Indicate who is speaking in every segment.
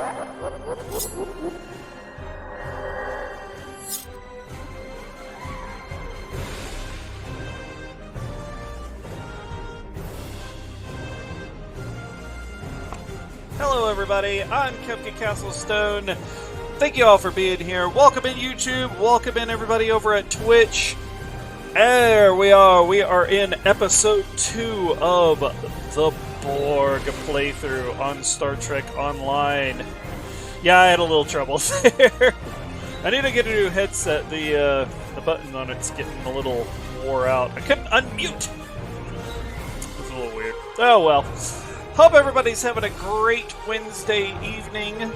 Speaker 1: Hello everybody, I'm Captain Castlestone. Thank you all for being here. Welcome in YouTube, welcome in everybody over at Twitch. There we are in episode 2 of the Borg playthrough on Star Trek Online. Yeah, I had a little trouble there. I need to get a new headset, the button on it's getting a little wore out. I couldn't unmute! It was a little weird. Oh well. Hope everybody's having a great Wednesday evening.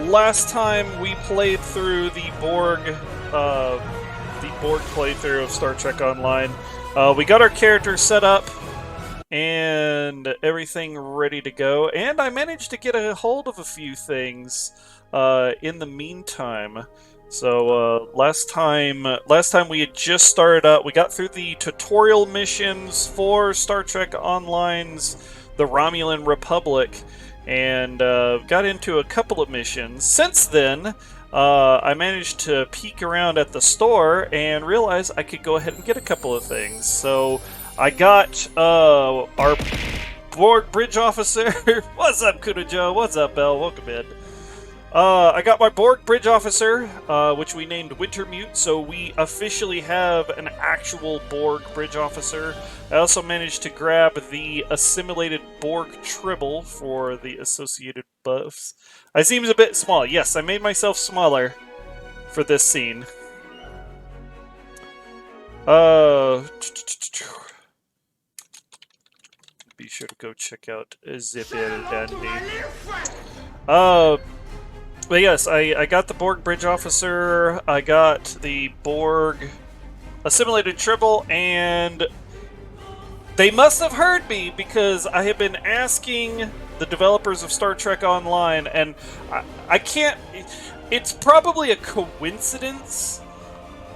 Speaker 1: Last time we played through the Borg playthrough of Star Trek Online, we got our character set up and everything ready to go, and I managed to get a hold of a few things in the meantime. So last time we had just started up. We got through the tutorial missions for Star Trek Online's The Romulan Republic, and got into a couple of missions. Since then, I managed to peek around at the store and realize I could go ahead and get a couple of things. So I got our Borg bridge officer. What's up, Kuda Joe? What's up, Belle? Welcome in. I got my Borg bridge officer, which we named Wintermute, so we officially have an actual Borg bridge officer. I also managed to grab the assimilated Borg Tribble for the associated buffs. I seems a bit small. Yes, I made myself smaller for this scene. Be sure to go check out Zip and Dandy. But yes, I got the Borg bridge officer, I got the Borg assimilated Tribble, and they must have heard me because I have been asking the developers of Star Trek Online, and I can't... It's probably a coincidence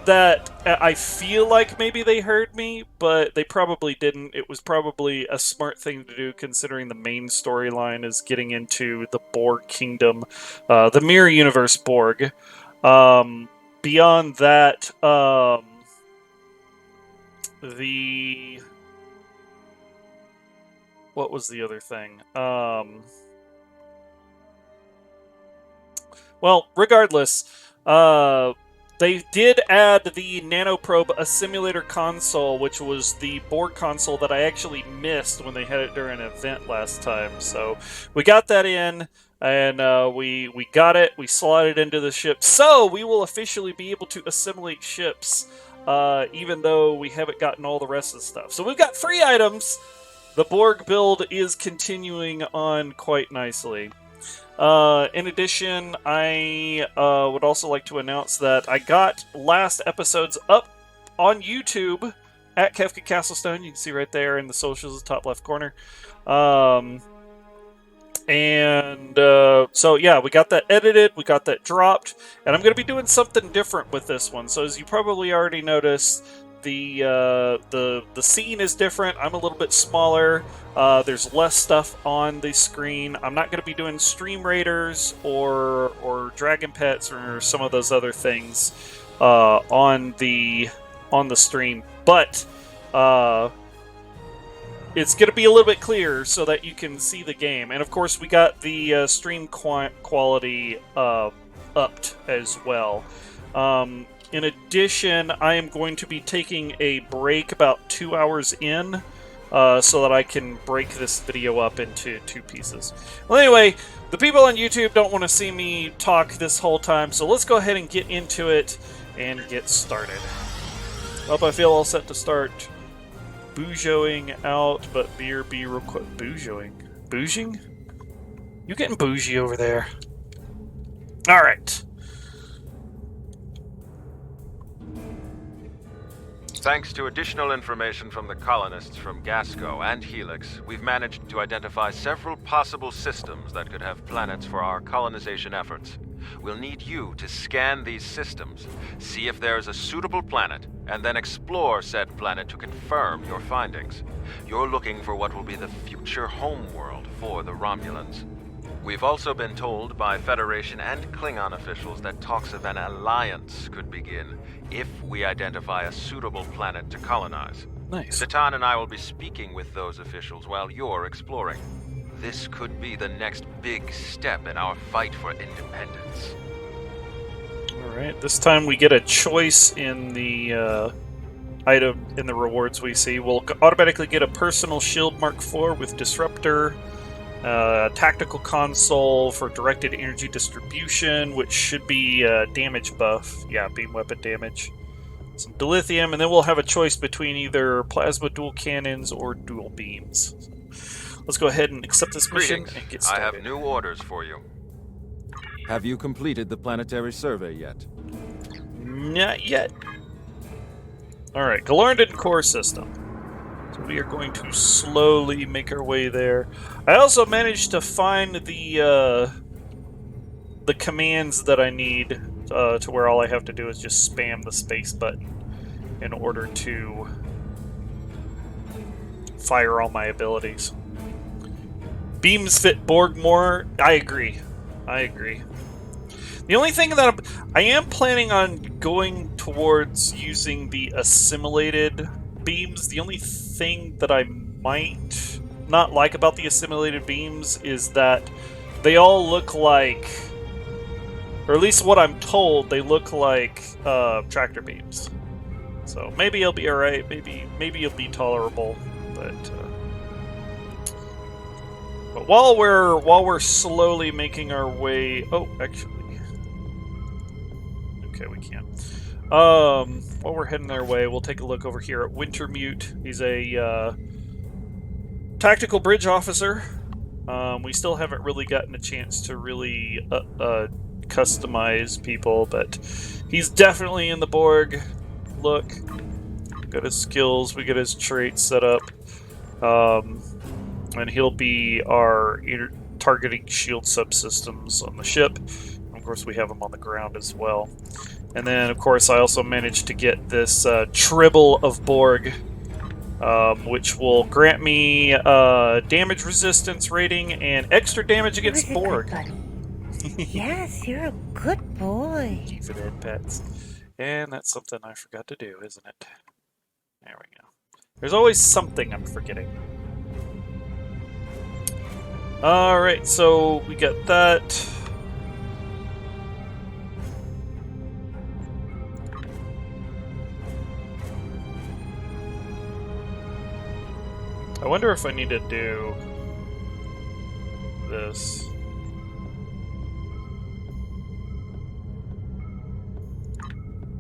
Speaker 1: that I feel like maybe they heard me, but they probably didn't. It was probably a smart thing to do considering the main storyline is getting into the Borg kingdom, the Mirror Universe Borg. Beyond that, what was the other thing? Well, regardless, they did add the Nanoprobe Assimilator console, which was the Borg console that I actually missed when they had it during an event last time. So we got that in, and we got it, we slotted it into the ship. So we will officially be able to assimilate ships, even though we haven't gotten all the rest of the stuff. So we've got 3 items. The Borg build is continuing on quite nicely. In addition, I would also like to announce that I got last episodes up on YouTube at Kefka Castlestone. You can see right there in the socials, top left corner. So yeah, we got that edited, we got that dropped, and I'm going to be doing something different with this one. So as you probably already noticed, the scene is different. I'm a little bit smaller. There's less stuff on the screen. I'm not going to be doing Stream Raiders or Dragon Pets or some of those other things on the stream, but it's going to be a little bit clearer so that you can see the game. And of course, we got the stream quality upped as well. In addition, I am going to be taking a break about 2 hours in, so that I can break this video up into 2 pieces. Well, anyway, the people on YouTube don't want to see me talk this whole time, so let's go ahead and get into it and get started. Hope I feel all set to start bougeoing out, but be real quick. Bougeoing? Bouging? You getting bougie over there? Alright.
Speaker 2: Thanks to additional information from the colonists from Gasco and Helix, we've managed to identify several possible systems that could have planets for our colonization efforts. we'll need you to scan these systems, see if there is a suitable planet, and then explore said planet to confirm your findings. You're looking for what will be the future homeworld for the Romulans. We've also been told by Federation and Klingon officials that talks of an alliance could begin if we identify a suitable planet to colonize.
Speaker 1: Nice.
Speaker 2: Zatan and I will be speaking with those officials while you're exploring. This could be the next big step in our fight for independence.
Speaker 1: Alright, this time we get a choice in the item in the rewards we see. We'll automatically get a personal shield Mark IV with disruptor, tactical console for directed energy distribution, which should be damage buff. Yeah, beam weapon damage. Some dilithium, and then we'll have a choice between either plasma dual cannons or dual beams. Let's go ahead and accept this mission and get started.
Speaker 2: I have new orders for you.
Speaker 3: Have you completed the planetary survey yet?
Speaker 1: Not yet. Alright, Galarndon core system. So we are going to slowly make our way there. I also managed to find the commands that I need to where all I have to do is just spam the space button in order to fire all my abilities. Beams fit Borg more. I agree. The only thing that I am planning on going towards using the assimilated beams. The only thing that I might not like about the assimilated beams is that they all look like, or at least what I'm told, they look like tractor beams. So maybe it'll be alright, maybe it'll be tolerable, but while we're slowly making our way, oh, actually, okay, we can't. While we're heading their way, we'll take a look over here at Wintermute. He's a tactical bridge officer. We still haven't really gotten a chance to really customize people, but he's definitely in the Borg look. Got his skills, we get his traits set up, and he'll be our targeting shield subsystems on the ship. And of course, we have him on the ground as well. And then, of course, I also managed to get this Tribble of Borg, which will grant me damage resistance rating and extra damage against Borg.
Speaker 4: Yes, you're a good boy.
Speaker 1: Thank you for that, pets. And that's something I forgot to do, isn't it? There we go. There's always something I'm forgetting. Alright, so we got that. I wonder if I need to do this.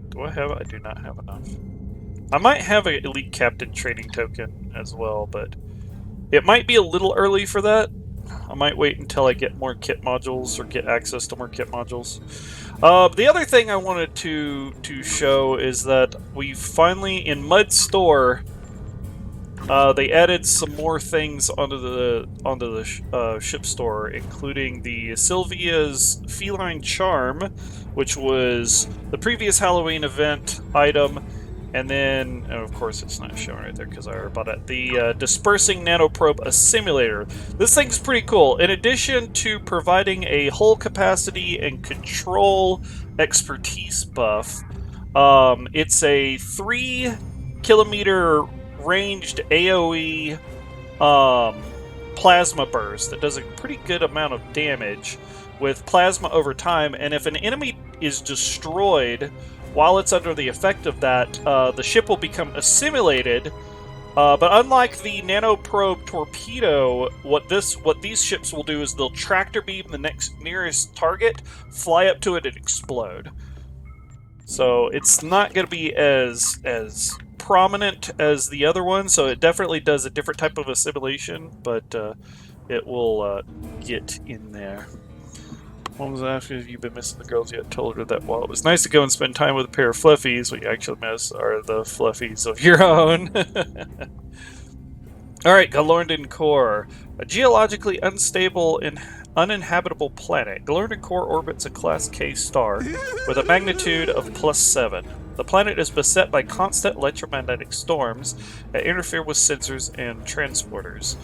Speaker 1: Do I have? I do not have enough. I might have an Elite Captain trading token as well, but it might be a little early for that. I might wait until I get more kit modules or get access to more kit modules. The other thing I wanted to show is that we finally, in Mud Store, they added some more things onto the ship store, including the Sylvia's Feline Charm, which was the previous Halloween event item, and then, and of course it's not showing right there because I already bought it, the Dispersing Nanoprobe Assimilator. This thing's pretty cool. In addition to providing a hull capacity and control expertise buff, it's a 3 kilometer ranged AoE plasma burst that does a pretty good amount of damage with plasma over time, and if an enemy is destroyed while it's under the effect of that, the ship will become assimilated. But unlike the nanoprobe torpedo, what these ships will do is they'll tractor beam the nearest target, fly up to it, and explode. So it's not going to be as prominent as the other one, so it definitely does a different type of assimilation, but it will get in there. One was asking if you've been missing the girls yet. Told her that while it was nice to go and spend time with a pair of fluffies, what you actually miss are the fluffies of your own. Alright, Galarndon Core. A geologically unstable and uninhabitable planet. Galarian core orbits a Class K star with a magnitude of +7. The planet is beset by constant electromagnetic storms that interfere with sensors and transporters.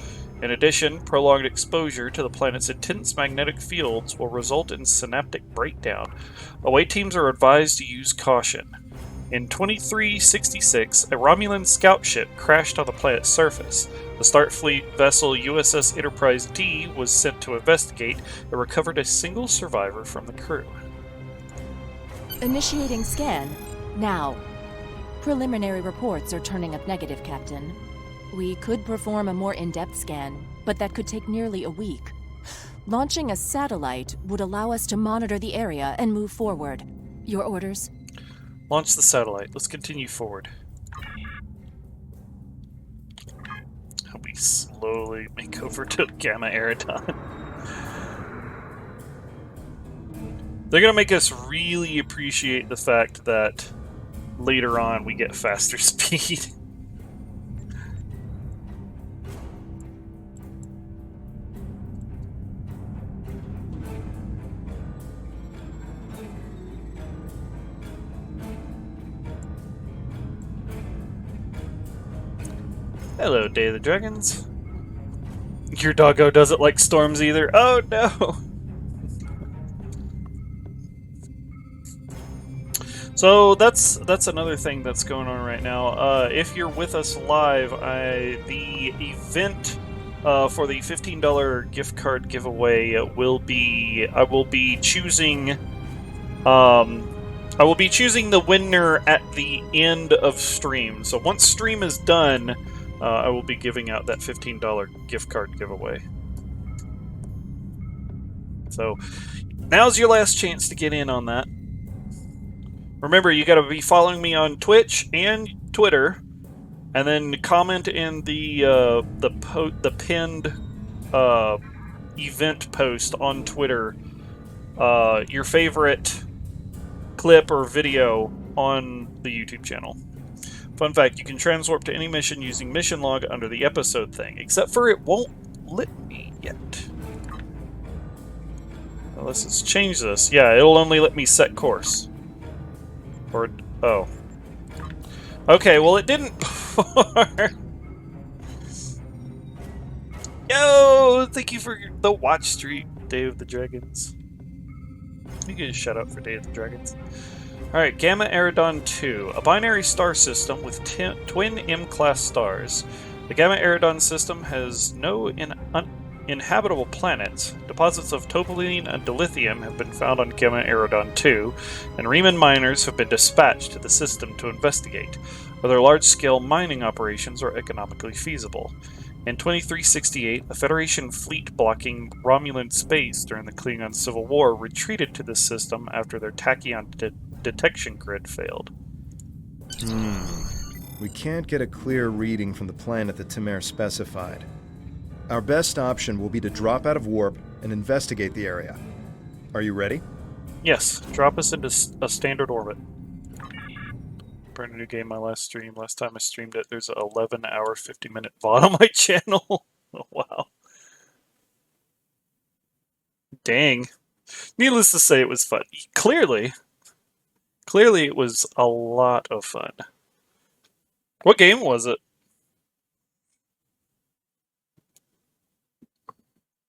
Speaker 1: In addition, prolonged exposure to the planet's intense magnetic fields will result in synaptic breakdown. Away teams are advised to use caution. In 2366, a Romulan scout ship crashed on the planet's surface. The Starfleet vessel USS Enterprise D was sent to investigate and recovered a single survivor from the crew.
Speaker 5: Initiating scan. Now. Preliminary reports are turning up negative, Captain. We could perform a more in-depth scan, but that could take nearly a week. Launching a satellite would allow us to monitor the area and move forward. Your orders?
Speaker 1: Launch the satellite. Let's continue forward. We slowly make over to Gamma Eridon. They're gonna make us really appreciate the fact that later on we get faster speed. Hello, Day of the Dragons. Your doggo doesn't like storms either. Oh no! So that's another thing that's going on right now. If you're with us live, the event for the $15 gift card giveaway will be. I will be choosing the winner at the end of stream. So once stream is done, I will be giving out that $15 gift card giveaway. So now's your last chance to get in on that. Remember, you got to be following me on Twitch and Twitter, and then comment in the pinned event post on Twitter your favorite clip or video on the YouTube channel. Fun fact, you can transwarp to any mission using mission log under the episode thing, except for it won't let me yet. Well, let's change this. Yeah, it'll only let me set course. Or, oh. Okay, well it didn't before. Yo, thank you for the watch stream, Day of the Dragons. You can just shut up for Day of the Dragons. Alright, Gamma Eridon 2, a binary star system with twin M-class stars. The Gamma Eridon system has no inhabitable planets. Deposits of topoline and dilithium have been found on Gamma Eridon 2, and Riemann miners have been dispatched to the system to investigate whether large-scale mining operations are economically feasible. In 2368, a Federation fleet blocking Romulan space during the Klingon Civil War retreated to this system after their tachyon detection grid failed.
Speaker 6: We can't get a clear reading from the planet that Timere specified. Our best option will be to drop out of warp and investigate the area. Are you ready?
Speaker 1: Yes, drop us into a standard orbit. Brand new game my last stream. Last time I streamed it, there's an 11-hour, 50-minute VOD on my channel. Oh, wow. Dang. Needless to say, it was fun. Clearly it was a lot of fun. What game was it?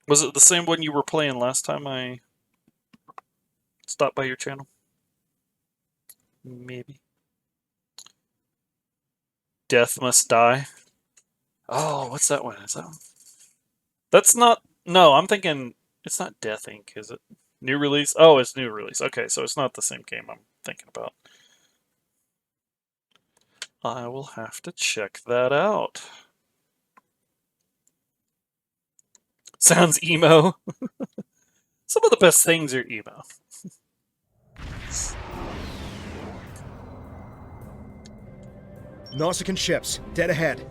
Speaker 1: Was it the same one you were playing last time I stopped by your channel? Maybe. Death Must Die. Oh, what's that one? Is that one? That's not... No, I'm thinking... It's not Death Inc., is it? New release? Oh, it's new release. Okay, so it's not the same game I'm thinking about. I will have to check that out. Sounds emo. Some of the best things are emo.
Speaker 6: Nausicaan ships, dead ahead.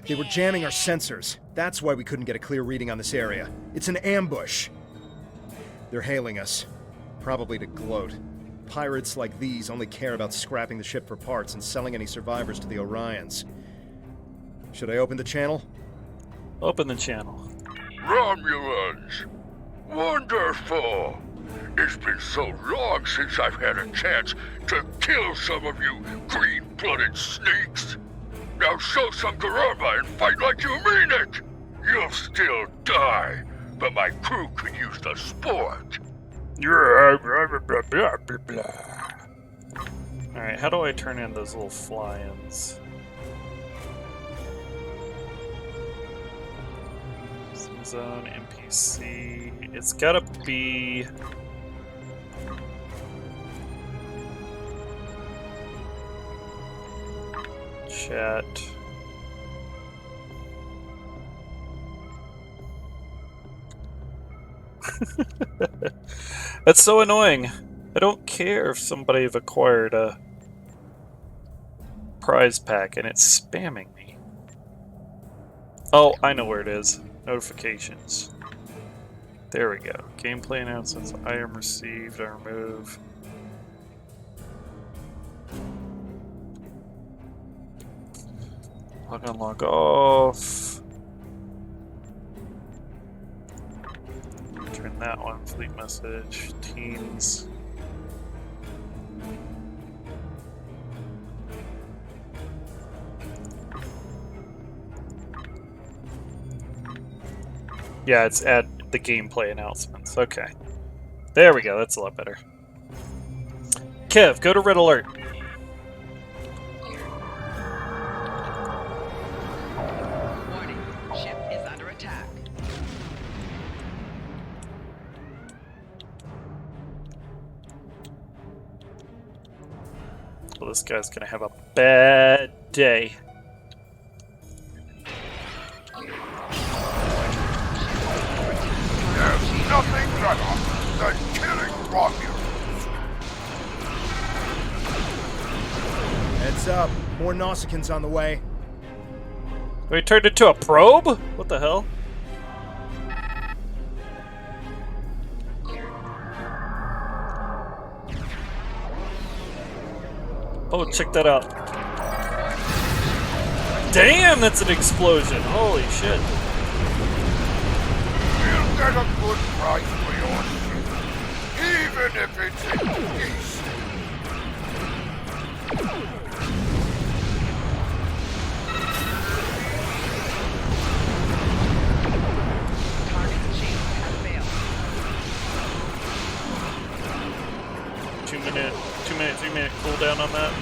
Speaker 6: They were jamming our sensors. That's why we couldn't get a clear reading on this area. It's an ambush. They're hailing us. Probably to gloat. Pirates like these only care about scrapping the ship for parts and selling any survivors to the Orions. Should I open the channel?
Speaker 1: Open the channel.
Speaker 7: Romulans! Wonderful! It's been so long since I've had a chance to kill some of you green-blooded sneaks. Now show some karma and fight like you mean it! You'll still die, but my crew could use the sport.
Speaker 1: Alright, how do I turn in those little fly-ins? Zone, NPC... It's gotta be... Chat... That's so annoying. I don't care if somebody have acquired a prize pack and it's spamming me. Oh, I know where it is. Notifications. There we go. Gameplay announcements. Item received. I remove. Log on, log off. Turn that one. Fleet message. Teams. Yeah, it's add the gameplay announcements. Okay. There we go. That's a lot better. Kev, go to red alert.
Speaker 8: Warning. Ship is under attack.
Speaker 1: Well, this guy's gonna have a bad day.
Speaker 7: There's nothing better than killing Romulans.
Speaker 6: Heads up. More Nausicaans on the way.
Speaker 1: We turned into a probe? What the hell? Oh, check that out. Damn, that's an explosion. Holy shit.
Speaker 7: You'll get a good price for your ship, even if it's in peace.
Speaker 8: Target shield has failed.
Speaker 1: 2 minute, 3 minute cooldown on that.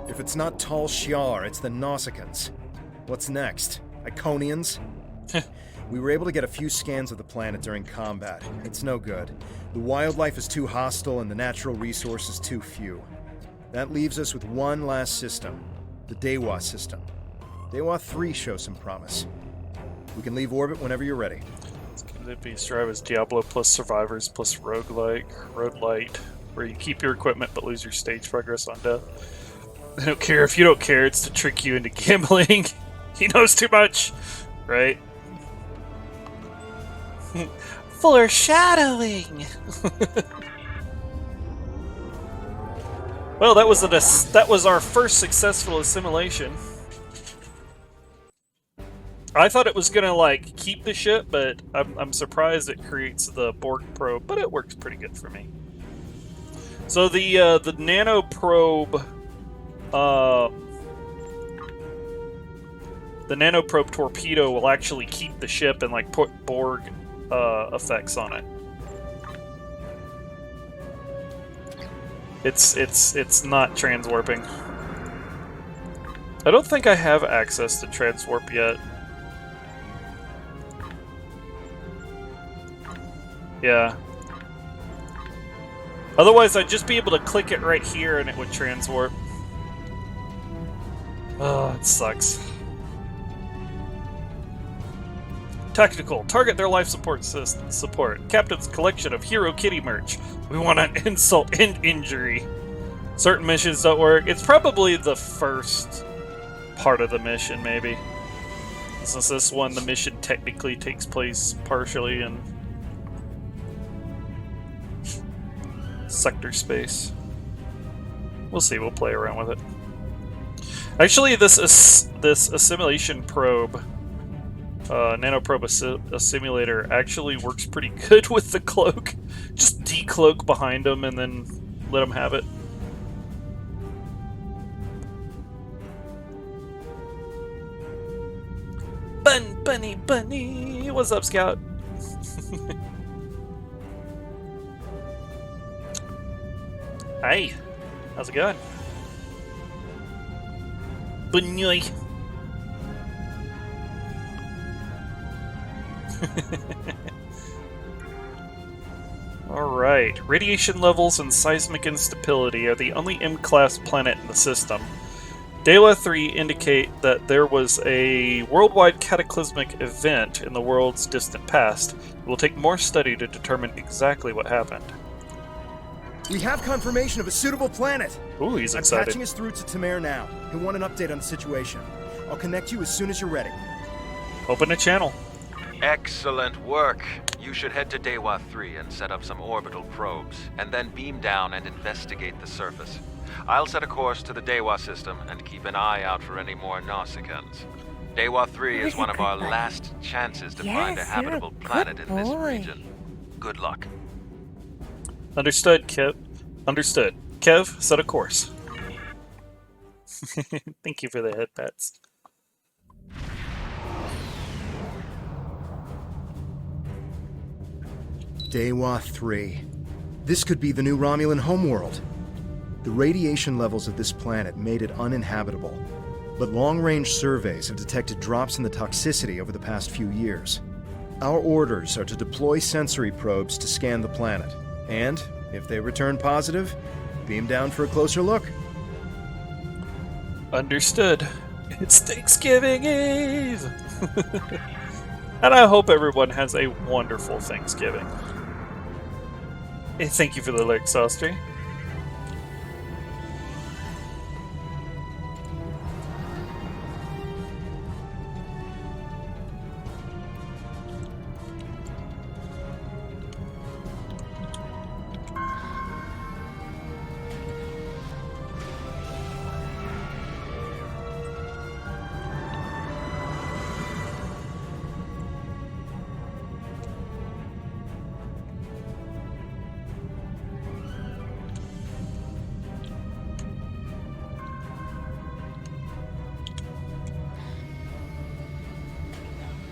Speaker 6: If it's not Tal Shiar, it's the Nausicaans. What's next? Iconians? We were able to get a few scans of the planet during combat. It's no good. The wildlife is too hostile and the natural resources too few. That leaves us with one last system. The Dewa system. Dewa 3 shows some promise. We can leave orbit whenever you're ready.
Speaker 1: It'd be Strive as Diablo plus Survivors plus Roguelite, where you keep your equipment but lose your stage progress on death. I don't care if you don't care, it's to trick you into gambling. He knows too much, right? Foreshadowing! Well, that was our first successful assimilation. I thought it was gonna like keep the ship, but I'm surprised it creates the Borg probe, but it works pretty good for me. So the nano probe, the nano probe torpedo will actually keep the ship and like put Borg effects on it. It's not transwarping. I don't think I have access to transwarp yet. Yeah. Otherwise, I'd just be able to click it right here and it would transwarp. Oh, it sucks. Tactical. Target their life support. Captain's collection of Hero Kitty merch. We want an insult and injury. Certain missions don't work. It's probably the first part of the mission, maybe. Since this one, the mission technically takes place partially in sector space. We'll see. We'll play around with it. Actually, this assimilation probe, nanoprobe assimilator, actually works pretty good with the cloak. Just decloak behind them and then let them have it. Bunny! What's up, Scout? Hey, how's it going? Bunny. Alright, radiation levels and seismic instability are the only M-class planet in the system. Dewa 3 indicate that there was a worldwide cataclysmic event in the world's distant past. It will take more study to determine exactly what happened.
Speaker 6: We have confirmation of a suitable planet!
Speaker 1: Ooh, he's
Speaker 6: I'm
Speaker 1: excited.
Speaker 6: patching us through to Tamir now. He'll want an update on the situation. I'll connect you as soon as you're ready.
Speaker 1: Open a channel.
Speaker 2: Excellent work. You should head to Dewa 3 and set up some orbital probes, and then beam down and investigate the surface. I'll set a course to the Dewa system and keep an eye out for any more Nausicaans. Dewa 3 is one of our last chances to find a
Speaker 4: Yes,
Speaker 2: habitable
Speaker 4: you're a
Speaker 2: planet
Speaker 4: good
Speaker 2: in this
Speaker 4: boy.
Speaker 2: region. Good luck.
Speaker 1: Understood, Kev. Understood. Kev, set a course. Thank you for the head pats.
Speaker 6: Dewa 3. This could be the new Romulan homeworld. The radiation levels of this planet made it uninhabitable, but long-range surveys have detected drops in the toxicity over the past few years. Our orders are to deploy sensory probes to scan the planet, and, if they return positive, beam down for a closer look.
Speaker 1: Understood. It's Thanksgiving Eve! And I hope everyone has a wonderful Thanksgiving. Thank you for the alert, Sostry.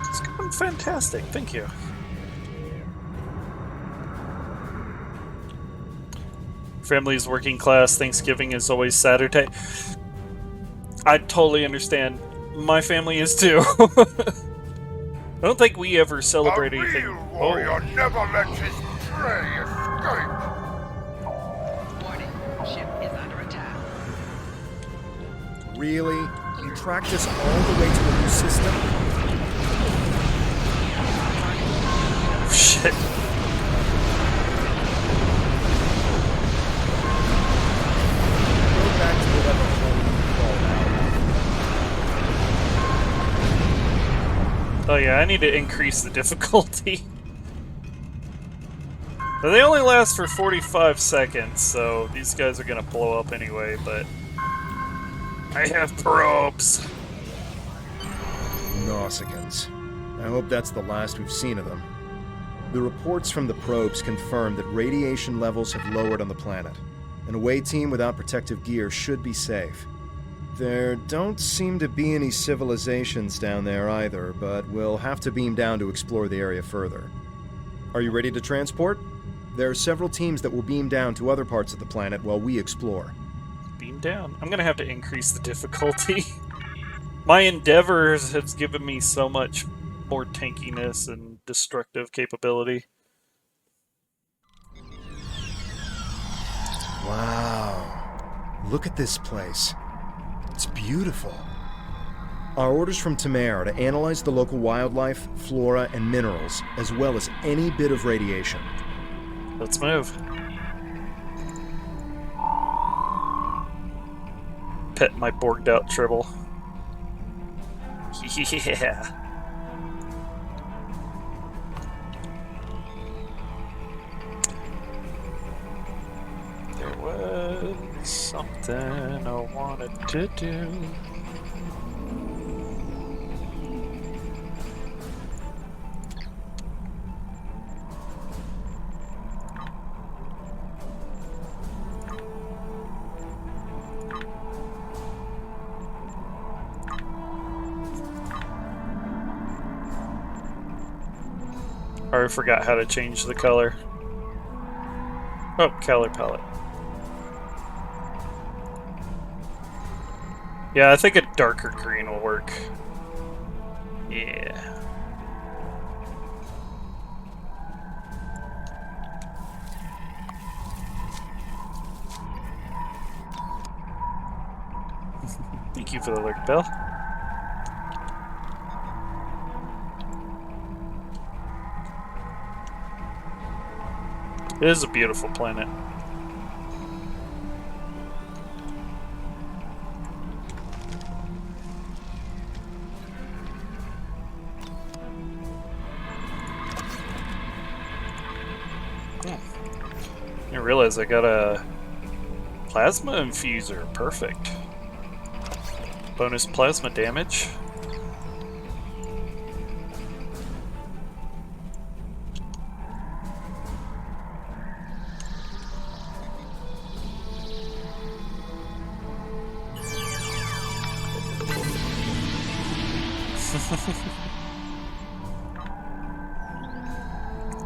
Speaker 1: It's going fantastic, thank you. Family's working class, Thanksgiving is always Saturday. I totally understand. My family is too. I don't think we ever celebrate anything.
Speaker 7: A real warrior never lets his prey escape.
Speaker 8: Warning, ship is under attack.
Speaker 6: Really? You tracked us all the way to a new system?
Speaker 1: Shit.
Speaker 6: Go back to whatever hole you crawled out.
Speaker 1: Oh yeah, I need to increase the difficulty. Now, they only last for 45 seconds, so these guys are gonna blow up anyway, but I have probes.
Speaker 6: Nausicaans. I hope that's the last we've seen of them. The reports from the probes confirm that radiation levels have lowered on the planet. An away team without protective gear should be safe. There don't seem to be any civilizations down there either, but we'll have to beam down to explore the area further. Are you ready to transport? There are several teams that will beam down to other parts of the planet while we explore.
Speaker 1: Beam down. I'm gonna have to increase the difficulty. My endeavors has given me so much more tankiness and destructive capability.
Speaker 6: Wow. Look at this place. It's beautiful. Our orders from Tamer are to analyze the local wildlife, flora, and minerals, as well as any bit of radiation.
Speaker 1: Let's move. Pet my Borged out Tribble. Yeah. There was something I wanted to do. I already forgot how to change the color. Oh, color palette. Yeah, I think a darker green will work. Yeah. Thank you for the alert, Bell. It is a beautiful planet. I didn't realize I got a plasma infuser. Perfect. Bonus plasma damage.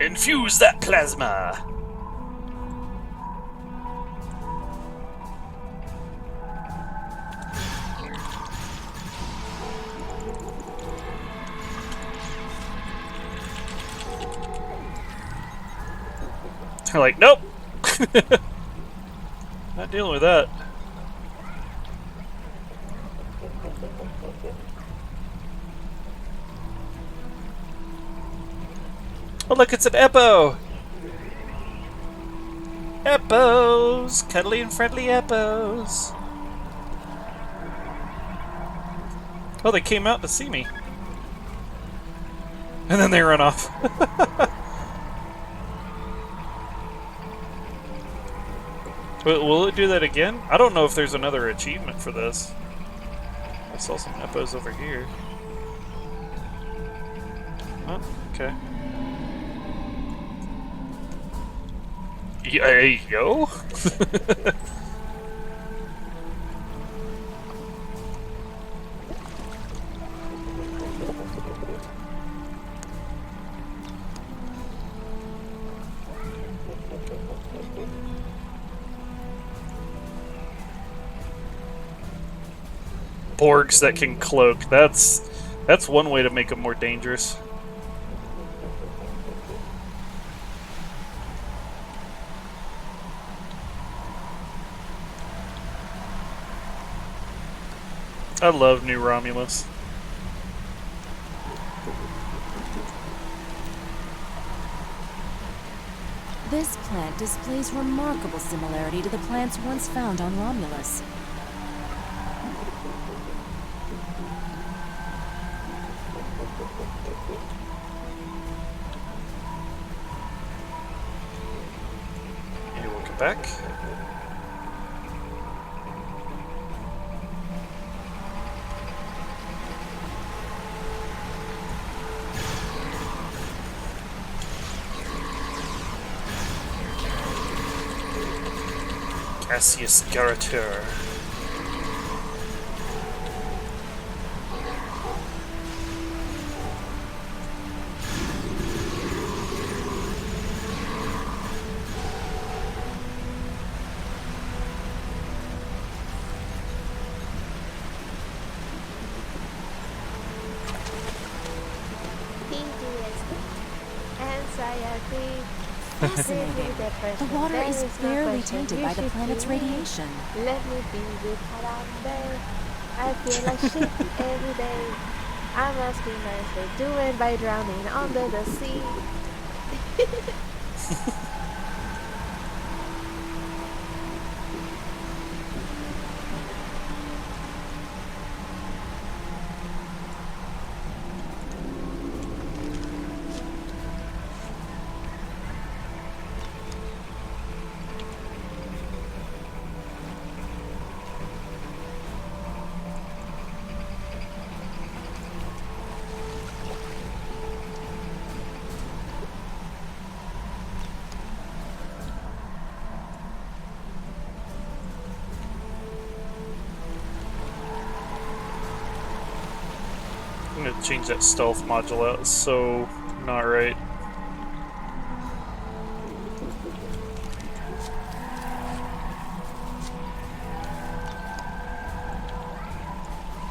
Speaker 1: Infuse that plasma! They're like, nope! Not dealing with that. Oh look, it's an Eppo! Eppos! Cuddly and friendly Eppos! Oh, they came out to see me. And then they run off. Will it do that again? I don't know if there's another achievement for this. I saw some Eppos over here. Oh, okay. Hey, yo? Borgs that can cloak. That's one way to make them more dangerous. I love New Romulus.
Speaker 5: This plant displays remarkable similarity to the plants once found on Romulus.
Speaker 1: Okay, we'll get back. Cassius Garatur.
Speaker 5: The water is barely tainted by the planet's radiation.
Speaker 9: Let me be with Harambe. I feel like shit every day. I'm asking nice they do it by drowning under the sea.
Speaker 1: I'm gonna change that stealth module out. It's so not right.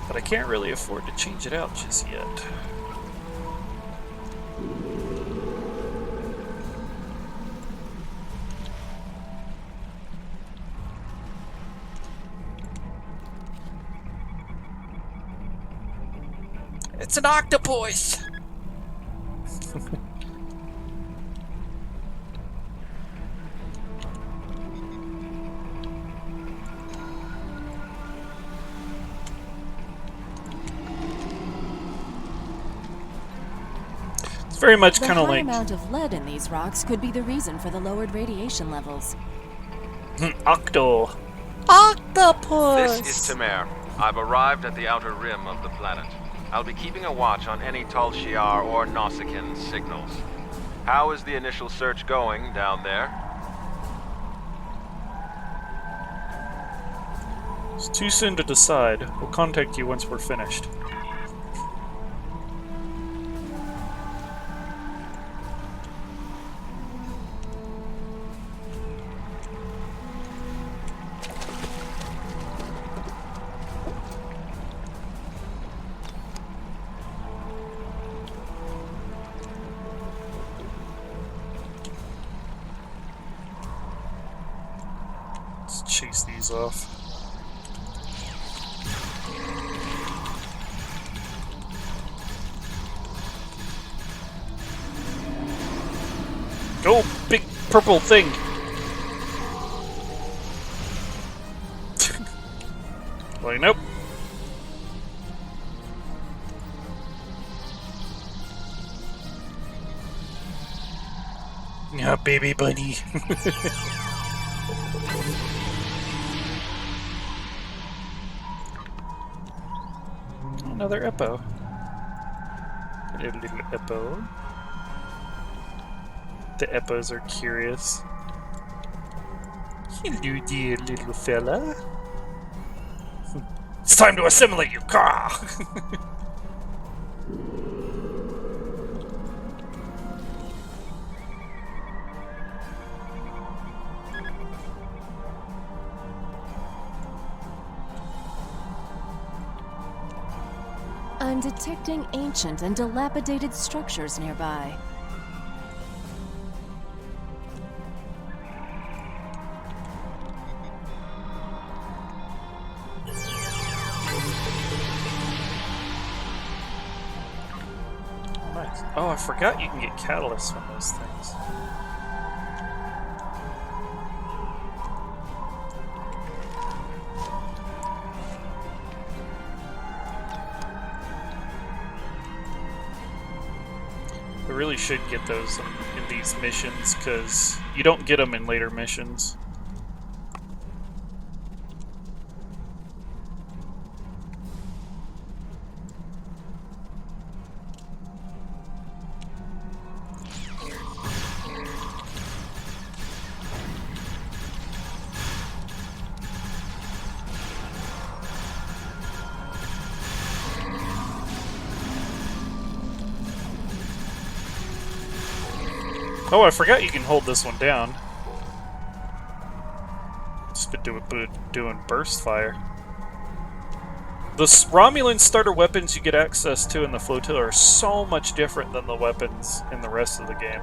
Speaker 1: But I can't really afford to change it out just yet. It's an octopus! It's very much kind of
Speaker 5: The high
Speaker 1: like
Speaker 5: amount of lead in these rocks could be the reason for the lowered radiation levels.
Speaker 1: Octo. Octopus!
Speaker 2: This is Tamer. I've arrived at the outer rim of the planet. I'll be keeping a watch on any Tal Shiar or Nausicaan signals. How is the initial search going down there?
Speaker 1: It's too soon to decide. We'll contact you once we're finished. Let's chase these off. Go, big purple thing! Like, nope. Yeah, baby bunny. Another Eppo. A little Eppo. The Eppos are curious. Hello dear little fella. It's time to assimilate you! Caw!
Speaker 5: I'm detecting ancient and dilapidated structures nearby.
Speaker 1: Nice. Oh, I forgot you can get catalysts from those things. I really should get those in these missions, because you don't get them in later missions. Oh, I forgot you can hold this one down. Just been doing burst fire. The Romulan starter weapons you get access to in the flotilla are so much different than the weapons in the rest of the game.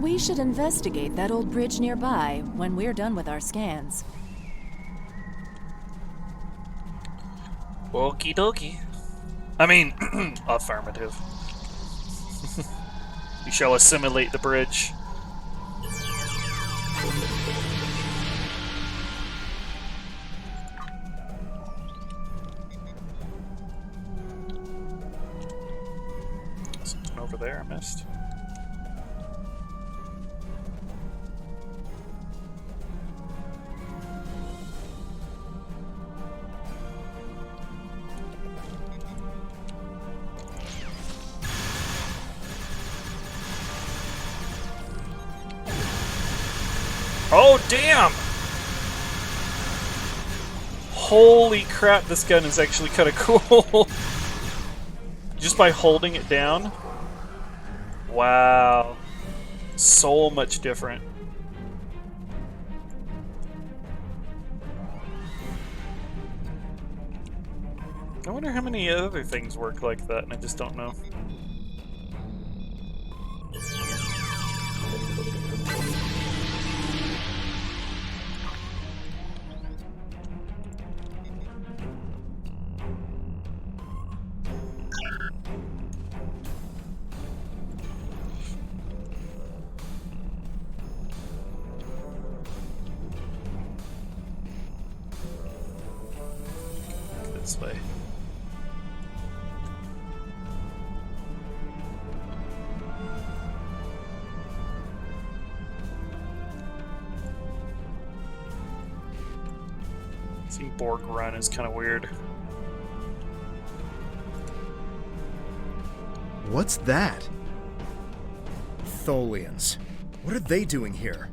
Speaker 5: We should investigate that old bridge nearby when we're done with our scans.
Speaker 1: Okie dokie. I mean, affirmative. We shall assimilate the bridge. Something over there I missed. Oh, damn! Holy crap, this gun is actually kind of cool. Just by holding it down. Wow. So much different. I wonder how many other things work like that, and I just don't know. This way. Seeing Borg run is kind of weird.
Speaker 6: What's that? Tholians. What are they doing here?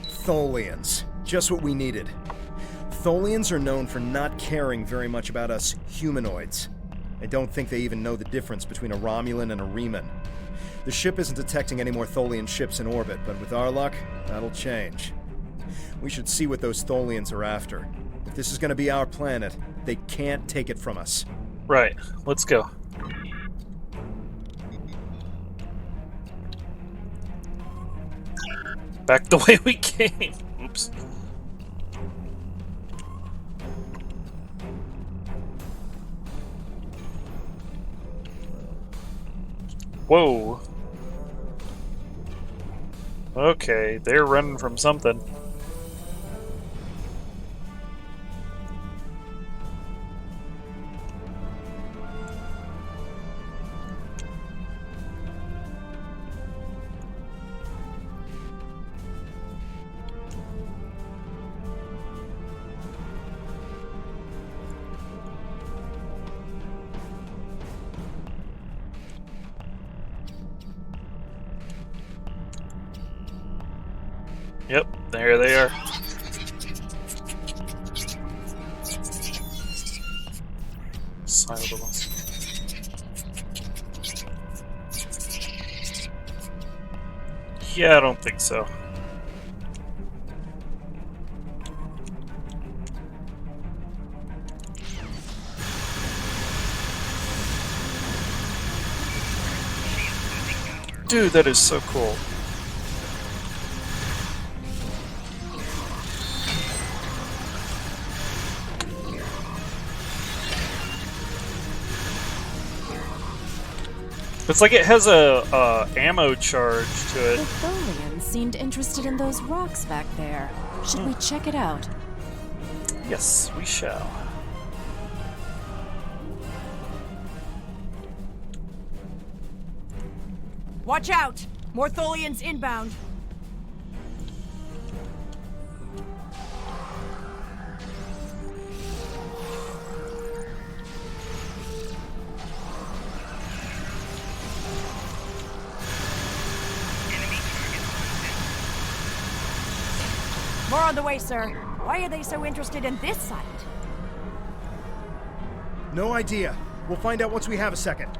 Speaker 6: Tholians. Just what we needed. Tholians are known for not caring very much about us humanoids. I don't think they even know the difference between a Romulan and a Reman. The ship isn't detecting any more Tholian ships in orbit, but with our luck, that'll change. We should see what those Tholians are after. If this is going to be our planet, they can't take it from us.
Speaker 1: Right, let's go. Back the way we came. Oops. Whoa. Okay, they're running from something. Yep, there they are. Side of the lost. Yeah, I don't think so. Dude, that is so cool. It's like it has a ammo charge to it.
Speaker 5: The Tholians seemed interested in those rocks back there. Should we check it out?
Speaker 1: Yes, we shall.
Speaker 10: Watch out! More Tholians inbound. More on the way, sir. Why are they so interested in this site?
Speaker 6: No idea. We'll find out once we have a second.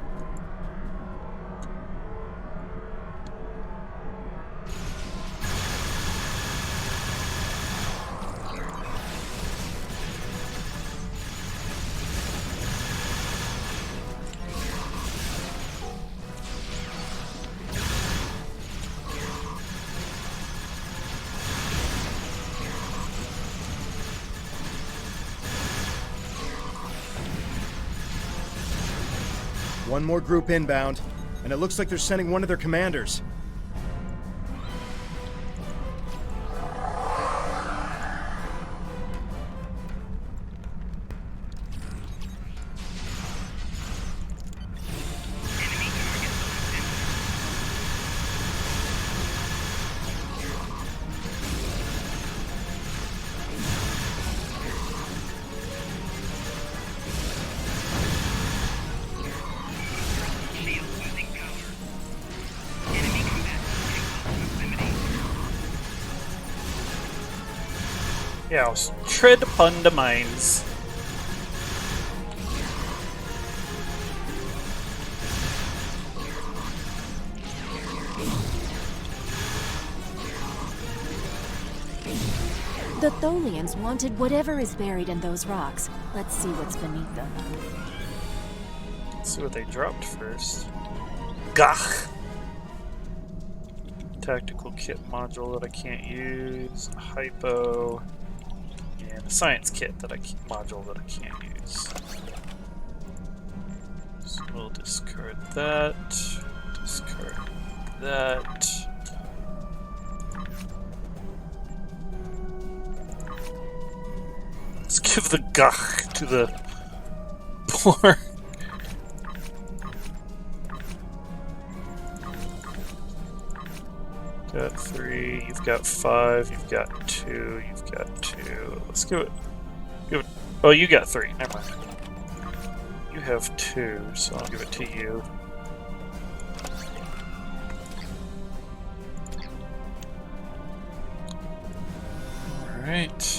Speaker 6: One more group inbound, and it looks like they're sending one of their commanders.
Speaker 1: Yeah, tread upon the mines.
Speaker 5: The Tholians wanted whatever is buried in those rocks. Let's see what's beneath them.
Speaker 1: Let's see what they dropped first. Gach! Tactical kit module that I can't use. A hypo. And a science kit that module that I can't use. So we'll discard that. Discard that. Let's give the Gach to the Borg. Got 3, you've got 5, you've got 2, you've got 2. Let's give it. Oh, you got 3. Never mind. You have 2, so I'll give it to you. Alright.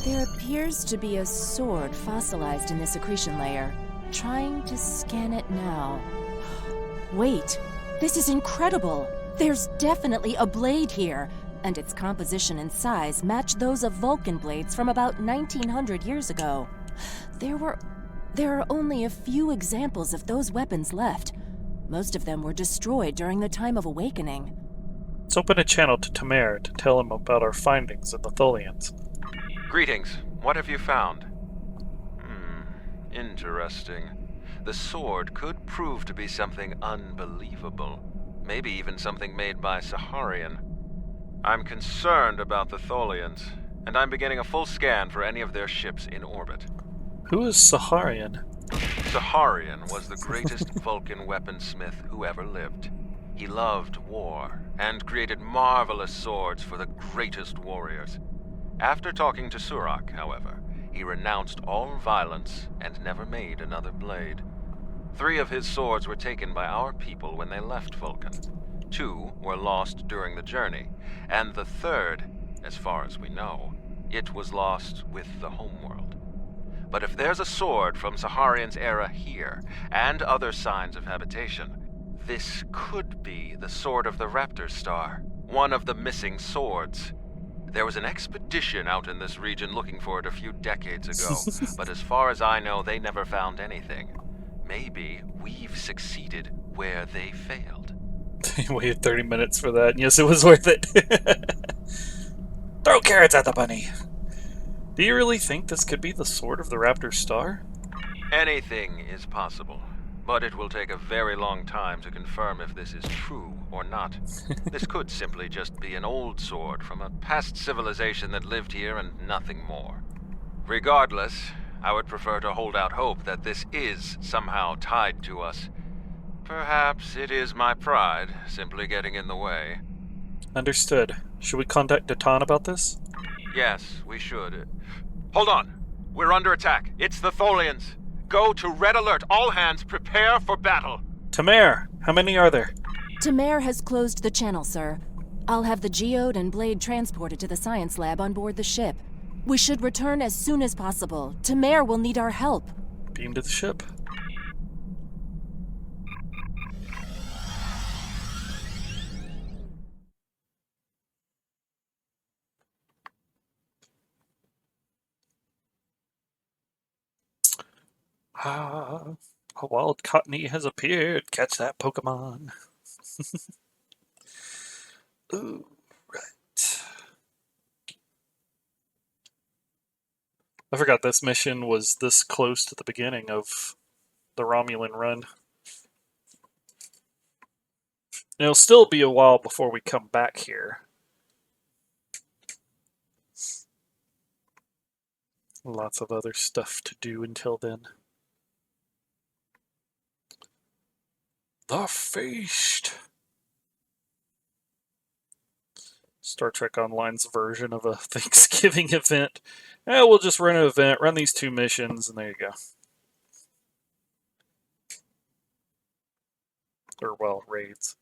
Speaker 5: There appears to be a sword fossilized in this accretion layer. Trying to scan it now. Wait, this is incredible! There's definitely a blade here, and its composition and size match those of Vulcan blades from about 1900 years ago. There are only a few examples of those weapons left. Most of them were destroyed during the time of Awakening.
Speaker 1: Let's open a channel to Tamer to tell him about our findings of the Tholians.
Speaker 2: Greetings. What have you found? Interesting. The sword could prove to be something unbelievable. Maybe even something made by Saharian. I'm concerned about the Tholians, and I'm beginning a full scan for any of their ships in orbit.
Speaker 1: Who is Saharian?
Speaker 2: Saharian was the greatest Vulcan weaponsmith who ever lived. He loved war, and created marvelous swords for the greatest warriors. After talking to Surak, however, he renounced all violence and never made another blade. 3 of his swords were taken by our people when they left Vulcan. 2 were lost during the journey, and the 3rd, as far as we know, it was lost with the homeworld. But if there's a sword from Saharian's era here, and other signs of habitation, this could be the sword of the Raptor Star, one of the missing swords. There was an expedition out in this region looking for it a few decades ago, but as far as I know, they never found anything. Maybe we've succeeded where they failed.
Speaker 1: They waited 30 minutes for that, and yes, it was worth it. Throw carrots at the bunny! Do you really think this could be the sword of the Raptor Star?
Speaker 2: Anything is possible, but it will take a very long time to confirm if this is true or not. This could simply just be an old sword from a past civilization that lived here and nothing more. Regardless, I would prefer to hold out hope that this is somehow tied to us. Perhaps it is my pride simply getting in the way.
Speaker 1: Understood. Should we contact Datan about this?
Speaker 2: Yes, we should. Hold on! We're under attack. It's the Tholians. Go to red alert. All hands prepare for battle.
Speaker 1: Tamer, how many are there?
Speaker 5: Tamer has closed the channel, sir. I'll have the geode and blade transported to the science lab on board the ship. We should return as soon as possible. Tamer will need our help.
Speaker 1: Beam to the ship. Ah, a wild cottony has appeared. Catch that Pokemon. Ooh, right. I forgot this mission was this close to the beginning of the Romulan run. It'll still be a while before we come back here. Lots of other stuff to do until then. The Feast! Star Trek Online's version of a Thanksgiving event. We'll just run an event, run these 2 missions, and there you go. Or, well, raids.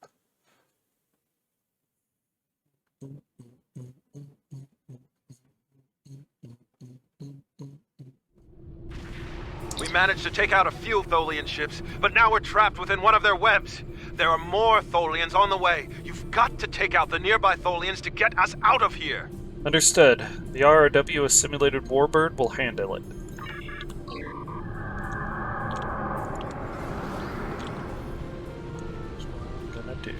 Speaker 2: We managed to take out a few Tholian ships, but now we're trapped within one of their webs. There are more Tholians on the way. You've got to take out the nearby Tholians to get us out of here.
Speaker 1: Understood. The RRW assimilated warbird will handle it. That's what I'm gonna do.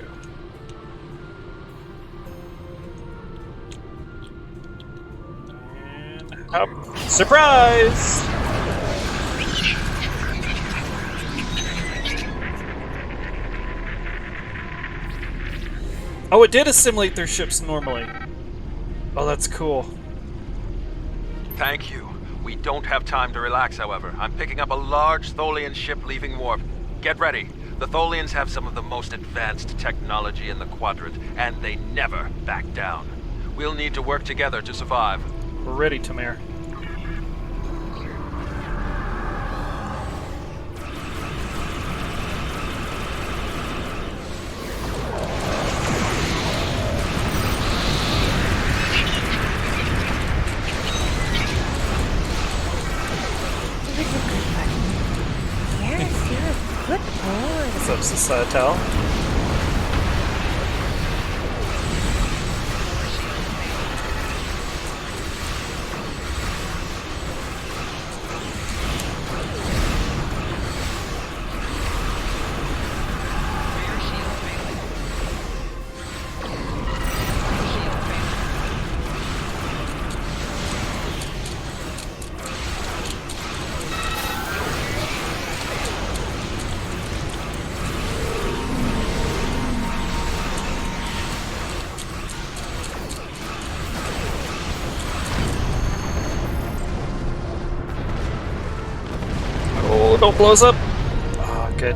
Speaker 1: And hop. Surprise! Oh, it did assimilate their ships normally. Oh, that's cool.
Speaker 2: Thank you. We don't have time to relax, however. I'm picking up a large Tholian ship leaving warp. Get ready. The Tholians have some of the most advanced technology in the quadrant, and they never back down. We'll need to work together to survive.
Speaker 1: We're ready, Tamir. What's up, Societal? Don't blow us up. Ah, good.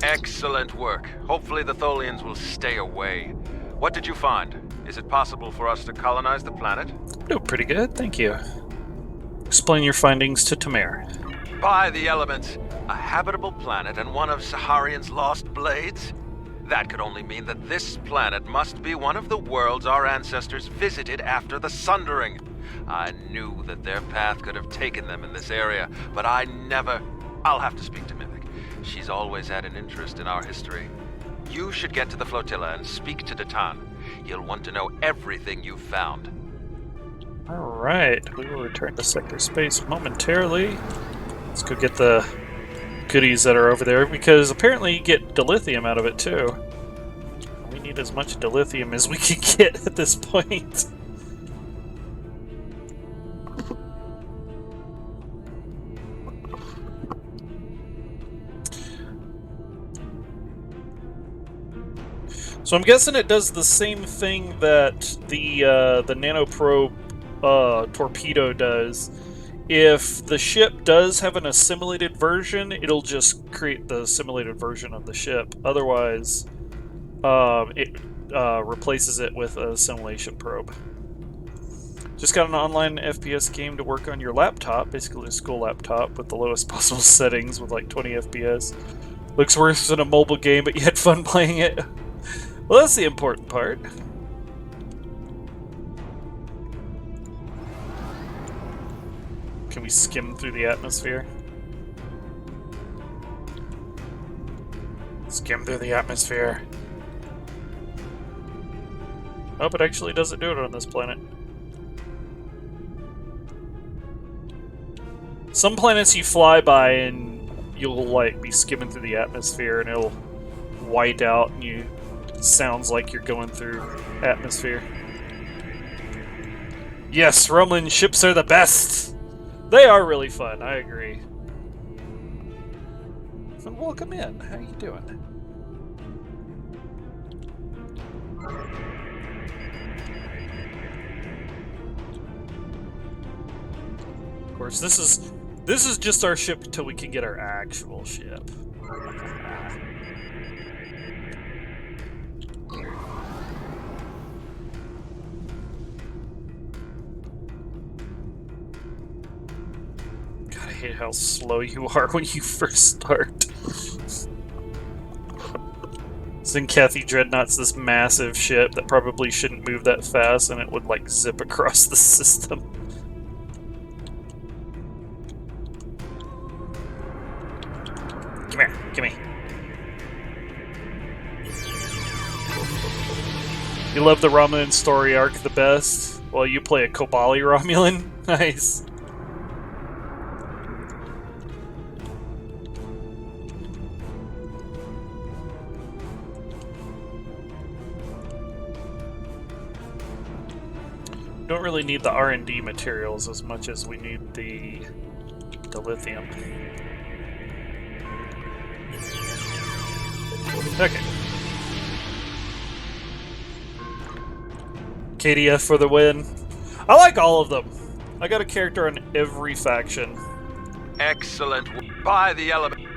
Speaker 2: Excellent work. Hopefully the Tholians will stay away. What did you find? Is it possible for us to colonize the planet?
Speaker 1: No, pretty good, thank you. Explain your findings to Tamir.
Speaker 2: By the elements, a habitable planet and one of Saharian's lost blades? That could only mean that this planet must be one of the worlds our ancestors visited after the Sundering. I knew that their path could have taken them in this area, but I never... I'll have to speak to Mimic. She's always had an interest in our history. You should get to the flotilla and speak to Datan. He'll want to know everything you've found.
Speaker 1: Alright, we will return to sector space momentarily. Let's go get the goodies that are over there, because apparently you get dilithium out of it too. We need as much dilithium as we can get at this point. So I'm guessing it does the same thing that the nanoprobe torpedo does. If the ship does have an assimilated version, it'll just create the assimilated version of the ship. Otherwise, it replaces it with an assimilation probe. Just got an online FPS game to work on your laptop, basically a school laptop with the lowest possible settings with like 20 FPS. Looks worse than a mobile game, but you had fun playing it. Well, that's the important part. Can we skim through the atmosphere? Skim through the atmosphere. Oh, it actually doesn't do it on this planet. Some planets you fly by and you'll like be skimming through the atmosphere and it'll white out and you sounds like you're going through atmosphere. Yes, Romulan ships are the best! They are really fun, I agree. So welcome in. How you doing? Of course, this is just our ship until we can get our actual ship. God, I hate how slow you are when you first start. Kathy Dreadnought's this massive ship that probably shouldn't move that fast, and it would like zip across the system. Come here, gimme. You love the Romulan story arc the best? Well, you play a Kobali Romulan? Nice. Don't really need the R&D materials as much as we need the lithium. Okay. KDF for the win. I like all of them. I got a character on every faction.
Speaker 2: Excellent. By the element.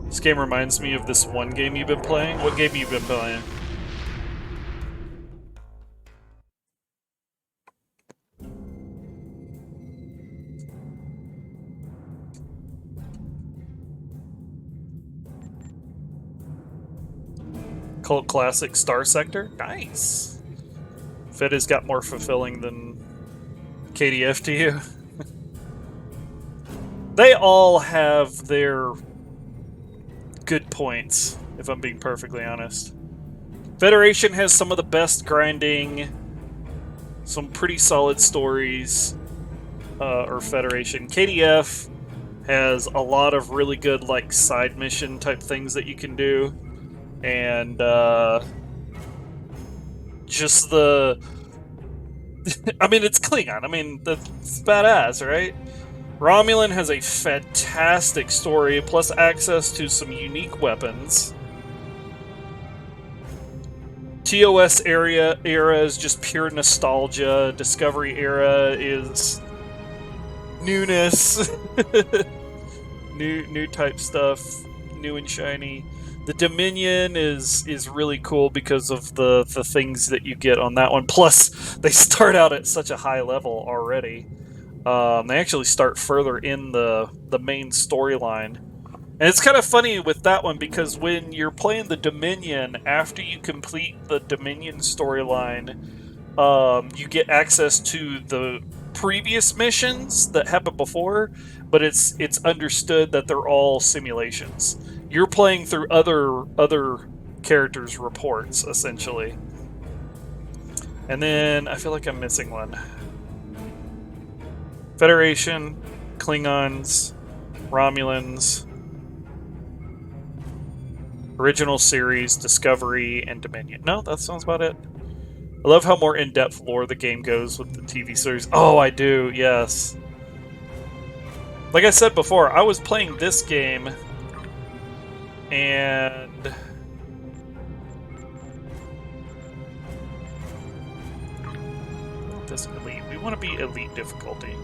Speaker 1: This game reminds me of this one game you've been playing. What game you've been playing? Cult Classic Star Sector? Nice. Fed has got more fulfilling than KDF to you. They all have their good points, if I'm being perfectly honest. Federation has some of the best grinding, some pretty solid stories, or Federation. KDF has a lot of really good like side mission type things that you can do. And just the I mean, it's Klingon. I mean, that's badass, right? Romulan has a fantastic story, plus access to some unique weapons. TOS era is just pure nostalgia. Discovery era is newness. new type stuff, new and shiny. The Dominion is really cool because of the things that you get on that one. Plus, they start out at such a high level already. They actually start further in the main storyline. And it's kind of funny with that one because when you're playing the Dominion, after you complete the Dominion storyline, you get access to the previous missions that happened before, but it's understood that they're all simulations. You're playing through other characters' reports, essentially. And then, I feel like I'm missing one. Federation, Klingons, Romulans, original series, Discovery, and Dominion. No, that sounds about it. I love how more in-depth lore the game goes with the TV series. Oh, I do, yes. Like I said before, I was playing this game and this elite. We want to be elite difficulty.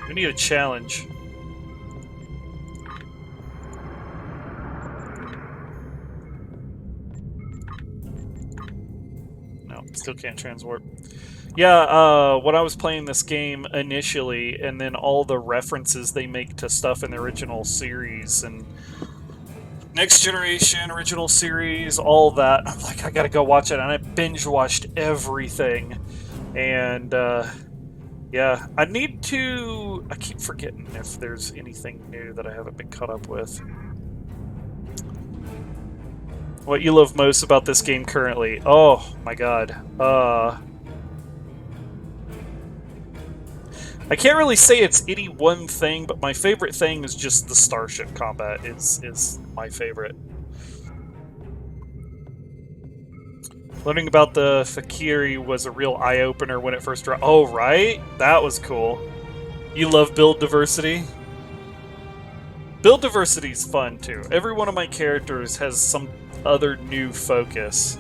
Speaker 1: We need a challenge. No, still can't transwarp. Yeah, when I was playing this game initially, and then all the references they make to stuff in the original series, and Next Generation, original series, all that, I'm like, I gotta go watch it, and I binge-watched everything. And, yeah, I need to... I keep forgetting if there's anything new that I haven't been caught up with. What you love most about this game currently? Oh my god. I can't really say it's any one thing, but my favorite thing is just the starship combat is my favorite. Learning about the Fakiri was a real eye-opener when it first dropped. Oh, right? That was cool. You love build diversity? Build diversity is fun, too. Every one of my characters has some other new focus.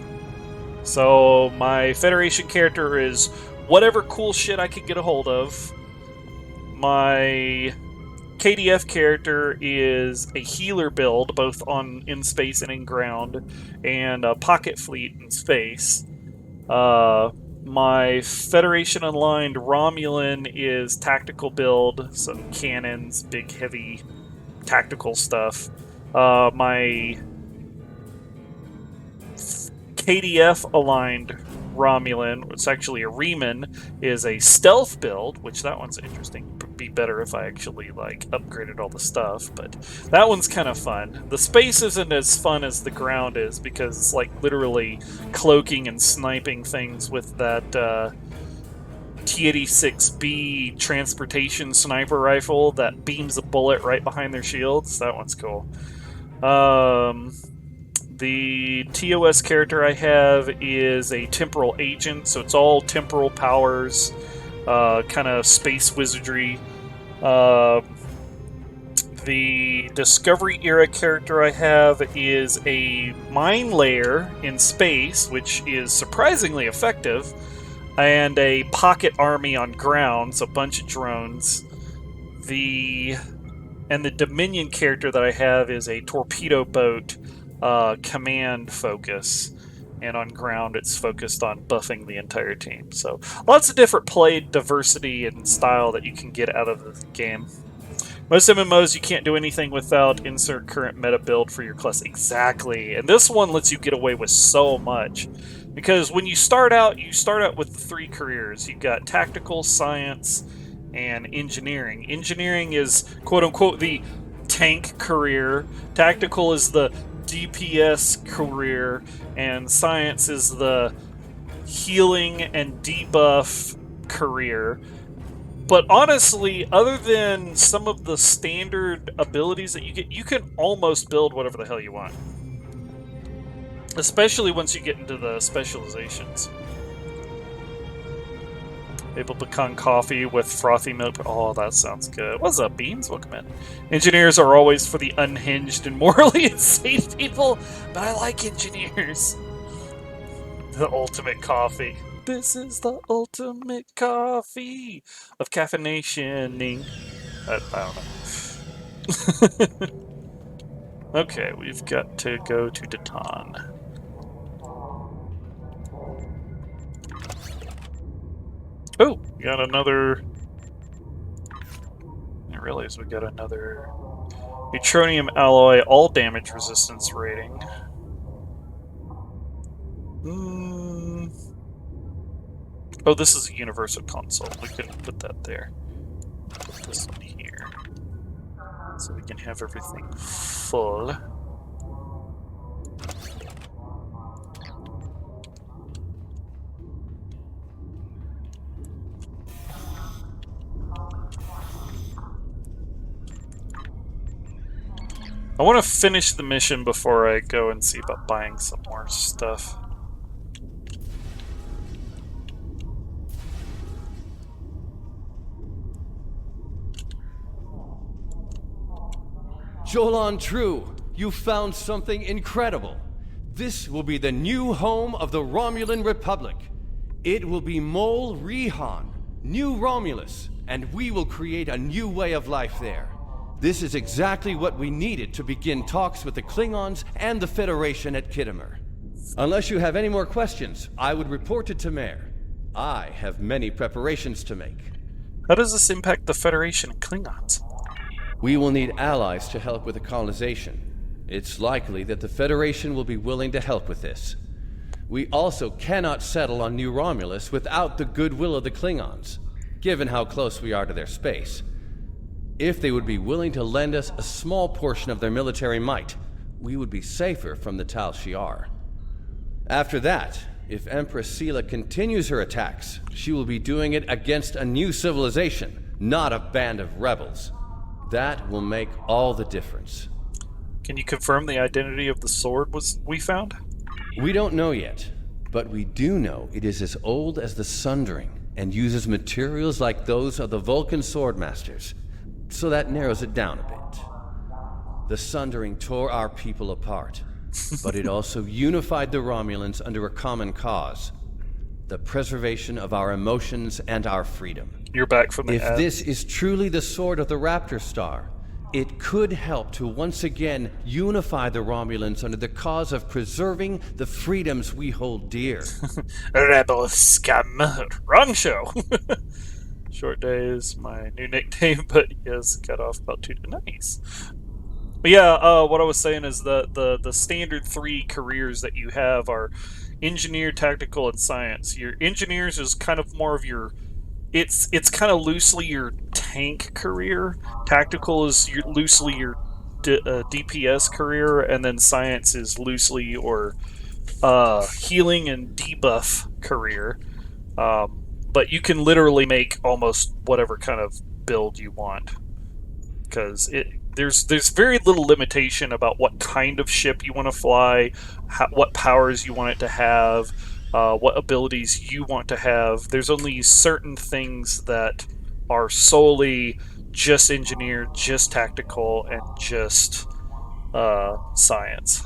Speaker 1: So, my Federation character is whatever cool shit I can get a hold of. My KDF character is a healer build, both in space and in ground, and a pocket fleet in space. My Federation Aligned Romulan is tactical build, some cannons, big heavy tactical stuff. My KDF Aligned Romulan, it's actually a Reman, is a stealth build, which that one's interesting. Be better if I actually upgraded all the stuff, but that one's kind of fun. The space isn't as fun as the ground is because it's literally cloaking and sniping things with that T-86B transportation sniper rifle that beams a bullet right behind their shields. That one's cool. The TOS character I have is a temporal agent, so it's all temporal powers, kind of space wizardry. The Discovery era character I have is a mine layer in space, which is surprisingly effective, and a pocket army on ground, so a bunch of drones. The Dominion character that I have is a torpedo boat command focus, and on ground it's focused on buffing the entire team. So lots of different play diversity and style that you can get out of the game. Most MMOs you can't do anything without insert current meta build for your class. Exactly, and this one lets you get away with so much, because when you start out with the 3 careers. You've got tactical, science, and engineering. Engineering is quote-unquote the tank career. Tactical is the DPS career, and science is the healing and debuff career. But honestly, other than some of the standard abilities that you get, you can almost build whatever the hell you want. Especially once you get into the specializations. Maple pecan coffee with frothy milk. Oh, that sounds good. What's up, Beans? Welcome in. Engineers are always for the unhinged and morally insane people, but I like engineers. The ultimate coffee. This is the ultimate coffee of caffeinationing. I don't know. Okay, we've got to go to Datan. Oh, we got another... I realize we got another Neutronium alloy, all damage resistance rating. Oh, this is a universal console. We couldn't put that there. Put this one here. So we can have everything full. I want to finish the mission before I go and see about buying some more stuff.
Speaker 11: Jolan True, you found something incredible. This will be the new home of the Romulan Republic. It will be Mol Rihan, New Romulus, and we will create a new way of life there. This is exactly what we needed to begin talks with the Klingons and the Federation at Khitomer. Unless you have any more questions, I would report to Tamer. I have many preparations to make.
Speaker 1: How does this impact the Federation and Klingons?
Speaker 11: We will need allies to help with the colonization. It's likely that the Federation will be willing to help with this. We also cannot settle on New Romulus without the goodwill of the Klingons, given how close we are to their space. If they would be willing to lend us a small portion of their military might, we would be safer from the Tal Shiar. After that, if Empress Sela continues her attacks, she will be doing it against a new civilization, not a band of rebels. That will make all the difference.
Speaker 1: Can you confirm the identity of the sword we found?
Speaker 11: We don't know yet, but we do know it is as old as the Sundering and uses materials like those of the Vulcan Swordmasters, so that narrows it down a bit. The Sundering tore our people apart, but it also unified the Romulans under a common cause: the preservation of our emotions and our freedom.
Speaker 1: You're back from the
Speaker 11: If this is truly the sword of the Raptor Star, it could help to once again unify the Romulans under the cause of preserving the freedoms we hold dear.
Speaker 1: Rebel scum. Wrong show. Short Day is my new nickname, but yes, cut off about 2 nice. But yeah, what I was saying is the standard 3 careers that you have are engineer, tactical, and science. Your engineers is kind of more of your... It's kind of loosely your tank career. Tactical is loosely your DPS career, and then science is loosely your healing and debuff career. But you can literally make almost whatever kind of build you want, because there's very little limitation about what kind of ship you want to fly, what powers you want it to have. What abilities you want to have. There's only certain things that are solely just engineer, just tactical, and just science.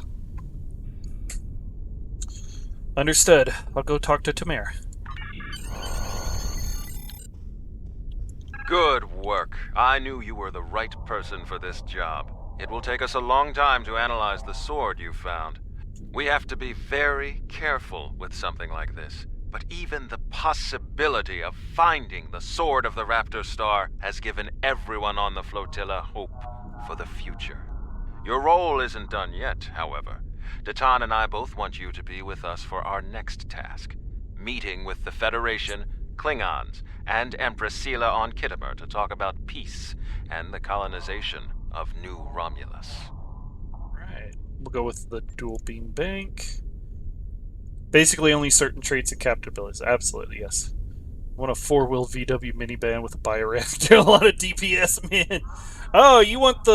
Speaker 1: Understood. I'll go talk to Tamir.
Speaker 2: Good work. I knew you were the right person for this job. It will take us a long time to analyze the sword you found. We have to be very careful with something like this. But even the possibility of finding the sword of the Raptor Star has given everyone on the flotilla hope for the future. Your role isn't done yet, however. Datan and I both want you to be with us for our next task. Meeting with the Federation, Klingons, and Empress Sela on Khitomer to talk about peace and the colonization of New Romulus.
Speaker 1: Right. We'll go with the dual beam bank. Basically, only certain traits and captain abilities. Absolutely, yes. I want a 4-wheel VW minivan with a bioreactor. A lot of DPS, man. Oh, you want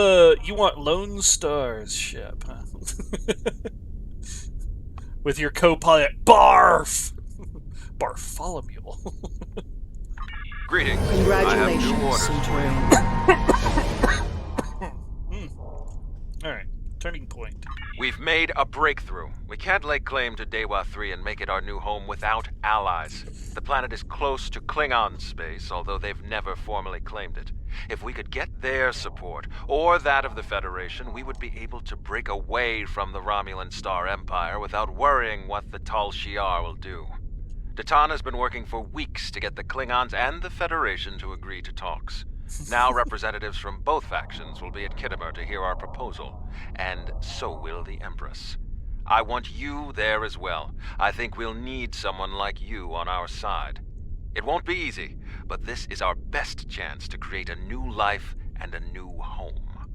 Speaker 1: Lone Star's ship, huh? With your co-pilot, Barf! Bartholomew.
Speaker 2: Greetings.
Speaker 10: Congratulations,
Speaker 2: Centurion.
Speaker 1: Alright, turning point.
Speaker 2: We've made a breakthrough. We can't lay claim to Dewa 3 and make it our new home without allies. The planet is close to Klingon space, although they've never formally claimed it. If we could get their support, or that of the Federation, we would be able to break away from the Romulan Star Empire without worrying what the Tal Shiar will do. Datan has been working for weeks to get the Klingons and the Federation to agree to talks. Now representatives from both factions will be at Khitomer to hear our proposal, and so will the Empress. I want you there as well. I think we'll need someone like you on our side. It won't be easy, but this is our best chance to create a new life and a new home.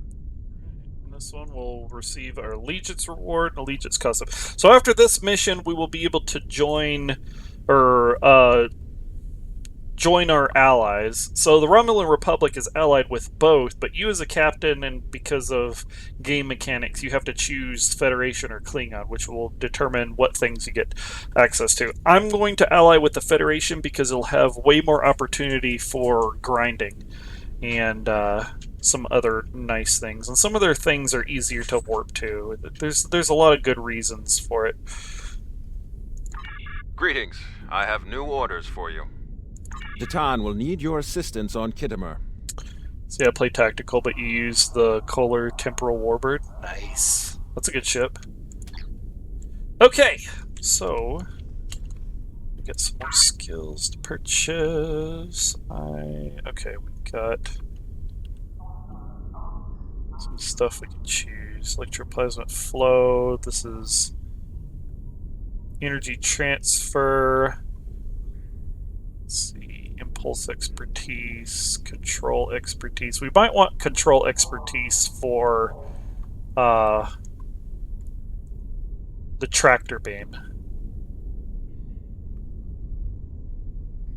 Speaker 1: This one will receive our allegiance reward and allegiance custom. So after this mission, we will be able to join our allies. So the Romulan Republic is allied with both, but you as a captain, and because of game mechanics, you have to choose Federation or Klingon, which will determine what things you get access to. I'm going to ally with the Federation because it'll have way more opportunity for grinding and some other nice things. And some of their things are easier to warp to. There's a lot of good reasons for it.
Speaker 2: Greetings. I have new orders for you.
Speaker 3: Datan will need your assistance on Khitomer.
Speaker 1: So yeah, play tactical, but you use the Kohler Temporal Warbird. Nice. That's a good ship. Okay, so we got some more skills to purchase. Okay, we got some stuff we can choose. Electroplasmic flow. This is energy transfer. Let's see. Impulse expertise, control expertise. We might want control expertise for the tractor beam.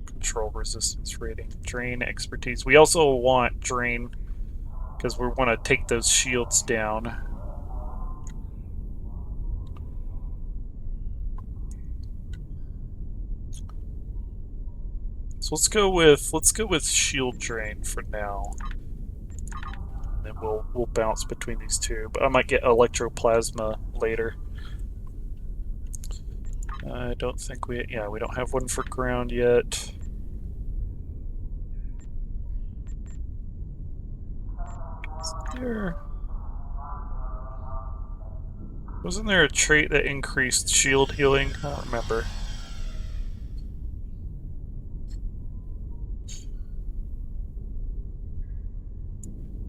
Speaker 1: Control resistance rating. Drain expertise. We also want drain because we want to take those shields down. So let's go with shield drain for now. And then we'll bounce between these two. But I might get electroplasma later. I don't think we don't have one for ground yet. Wasn't there a trait that increased shield healing? I don't remember.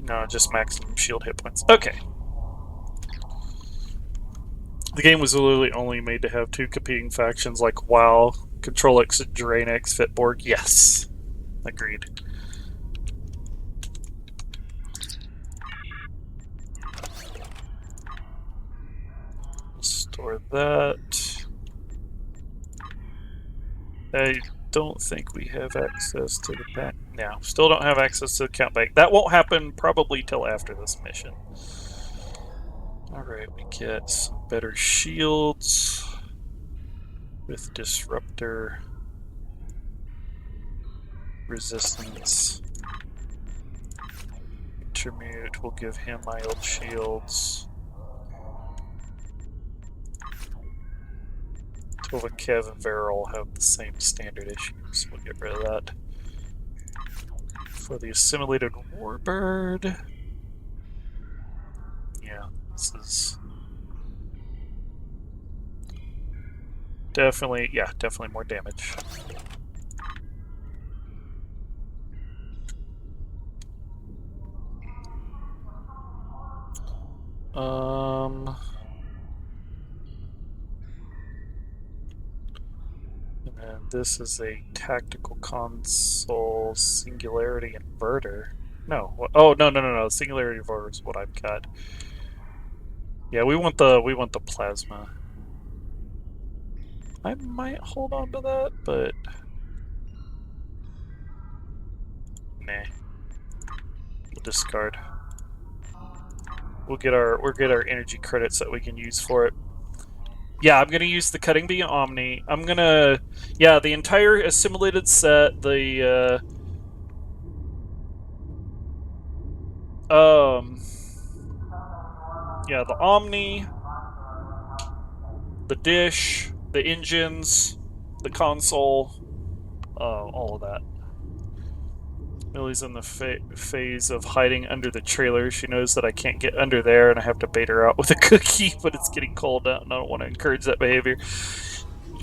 Speaker 1: No, just maximum shield hit points. Okay. The game was literally only made to have two competing factions like WoW, Control X and Drain X fit Borg. Yes. Agreed. Store that. I don't think we have access to the bank. No, still don't have access to the account bank. That won't happen probably till after this mission. Alright, we get some better shields with disruptor resistance. Intermute, we'll give him my old shields. Tova, Kev, and Varel have the same standard issues. We'll get rid of that. For the assimilated warbird. Yeah, this is definitely more damage. And this is a tactical console singularity inverter. No. Oh, no. Singularity inverter is what I've got. Yeah, we want the plasma. I might hold on to that, but nah. We'll discard. We'll get our energy credits that we can use for it. Yeah, I'm gonna use the Cutting Bee Omni. I'm gonna the entire assimilated set, the the Omni, the dish, the engines, the console, all of that. Millie's in the phase of hiding under the trailer. She knows that I can't get under there and I have to bait her out with a cookie, but it's getting cold out and I don't want to encourage that behavior.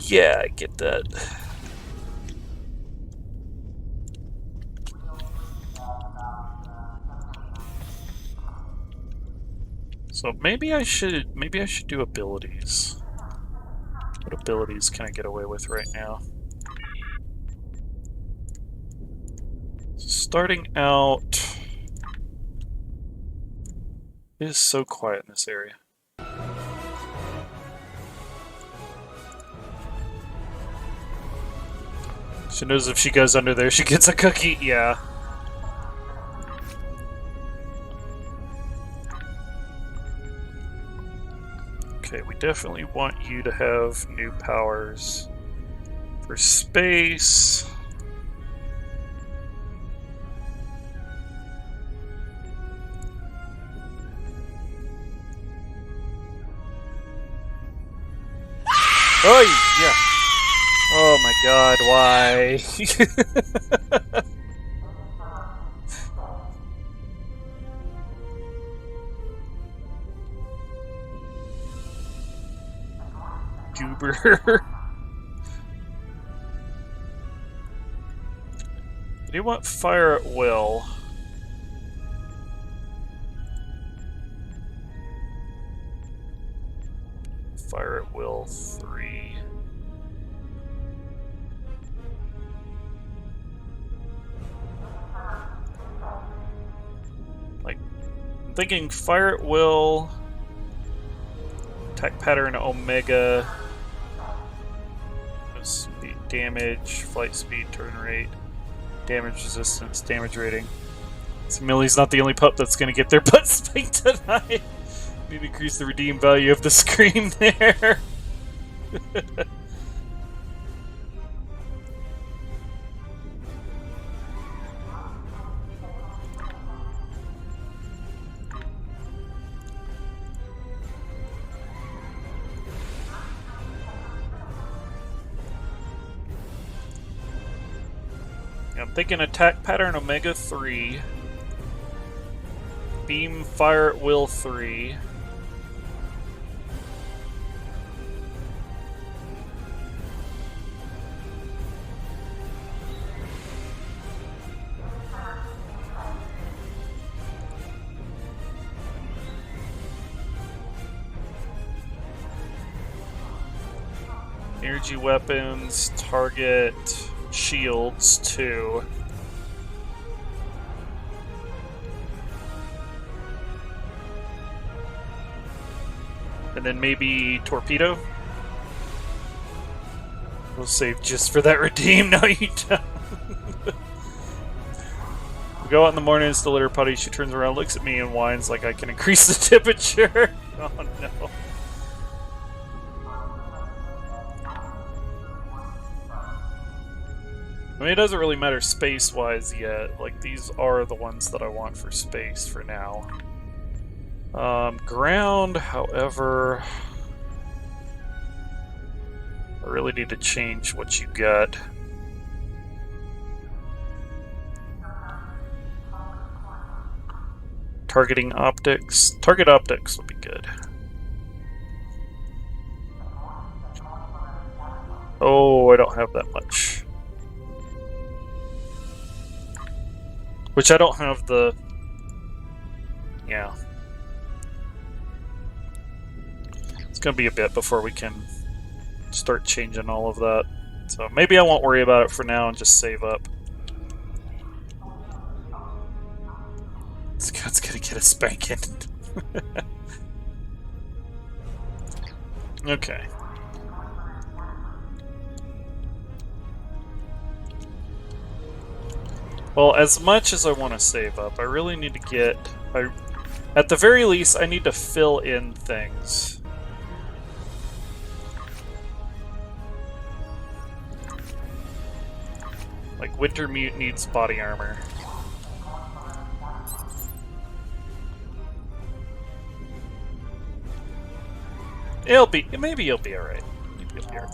Speaker 1: Yeah, I get that. So maybe I should do abilities. What abilities can I get away with right now? Starting out, it is so quiet in this area. She knows if she goes under there, she gets a cookie. Yeah. Okay, we definitely want you to have new powers for space. Oh, yeah. Oh my god, why? Goober. Do you want fire at will? Fire at will 3. Like, I'm thinking fire at will, Attack pattern Omega. Speed damage, flight speed, turn rate, damage resistance, damage rating. So Millie's not the only pup that's going to get their butt spanked tonight. Need to increase the redeem value of the scream there. I'm thinking attack pattern Omega 3. Beam fire at will 3. Energy weapons, target shields 2. And then maybe torpedo. We'll save just for that redeem. No, you don't. We go out in the morning, it's the litter putty. She turns around, looks at me, and whines like I can increase the temperature. Oh no. I mean, it doesn't really matter space-wise yet. Like, these are the ones that I want for space for now. Ground, however... I really need to change what you got. Targeting optics. Target optics would be good. Oh, I don't have that much. Which I don't have the... Yeah. It's gonna be a bit before we can start changing all of that. So maybe I won't worry about it for now and just save up. Scout's gonna get a spanking. Okay. Well, as much as I want to save up, I really need to get... at the very least, I need to fill in things. Like, Winter Mute needs body armor. Maybe he'll be alright.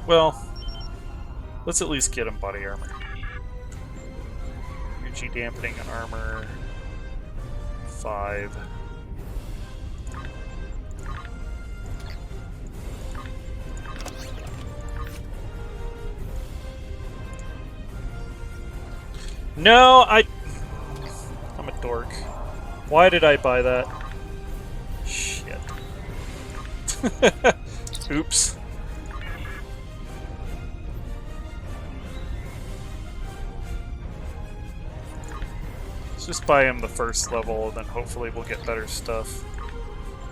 Speaker 1: Well, let's at least get him body armor. Energy dampening armor 5. No, I'm a dork. Why did I buy that? Shit. Oops. Let's just buy him the first level, then hopefully we'll get better stuff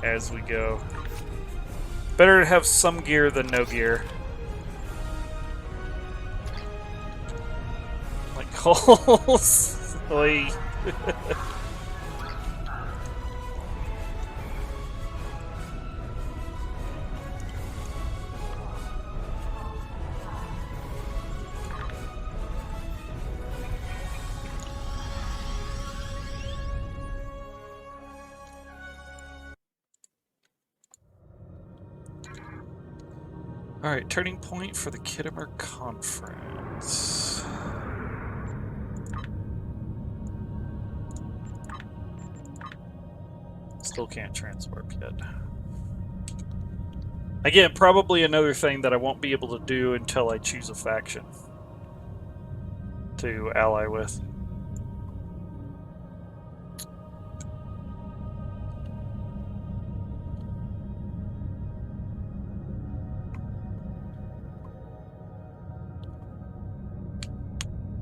Speaker 1: as we go. Better to have some gear than no gear. Like holes. Oy. Alright, turning point for the Kittimer Conference. Still can't transwarp yet. Again, probably another thing that I won't be able to do until I choose a faction to ally with.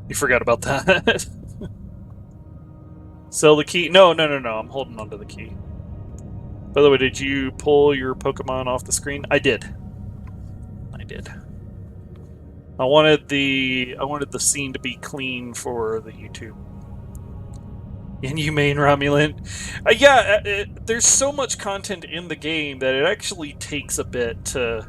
Speaker 1: You forgot about that. Sell the key. No, I'm holding on to the key. By the way, did you pull your Pokemon off the screen? I did. I did. I wanted the scene to be clean for the YouTube. Inhumane Romulan. There's so much content in the game that it actually takes a bit to,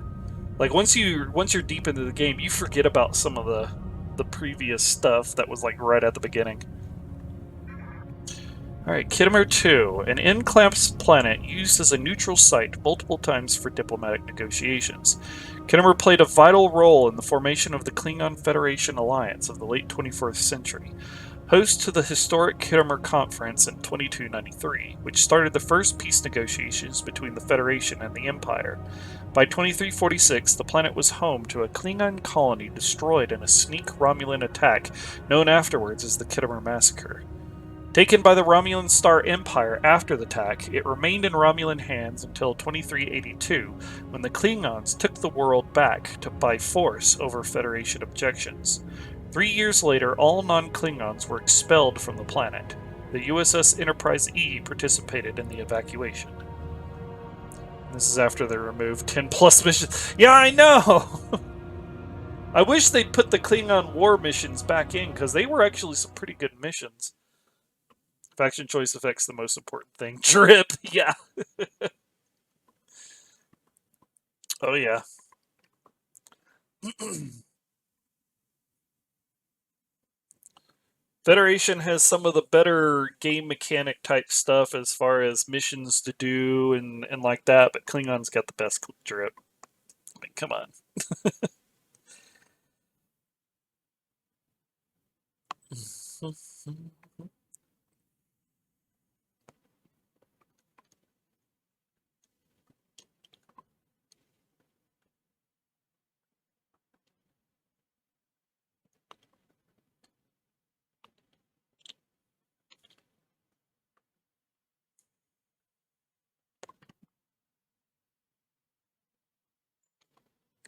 Speaker 1: like, once you're deep into the game, you forget about some of the previous stuff that was like right at the beginning. Alright, Kittimer 2, an enclamped planet used as a neutral site multiple times for diplomatic negotiations. Kittimer played a vital role in the formation of the Klingon Federation Alliance of the late 21st century, host to the historic Kittimer Conference in 2293, which started the first peace negotiations between the Federation and the Empire. By 2346, the planet was home to a Klingon colony destroyed in a sneak Romulan attack known afterwards as the Kittimer Massacre. Taken by the Romulan Star Empire after the attack, it remained in Romulan hands until 2382, when the Klingons took the world back by force over Federation objections. 3 years later, all non-Klingons were expelled from the planet. The USS Enterprise E participated in the evacuation. This is after they removed 10+ missions. Yeah, I know! I wish they'd put the Klingon war missions back in, because they were actually some pretty good missions. Faction choice affects the most important thing. Drip! Yeah. Oh, yeah. Federation has some of the better game mechanic type stuff as far as missions to do and like that, but Klingon's got the best drip. I mean, come on.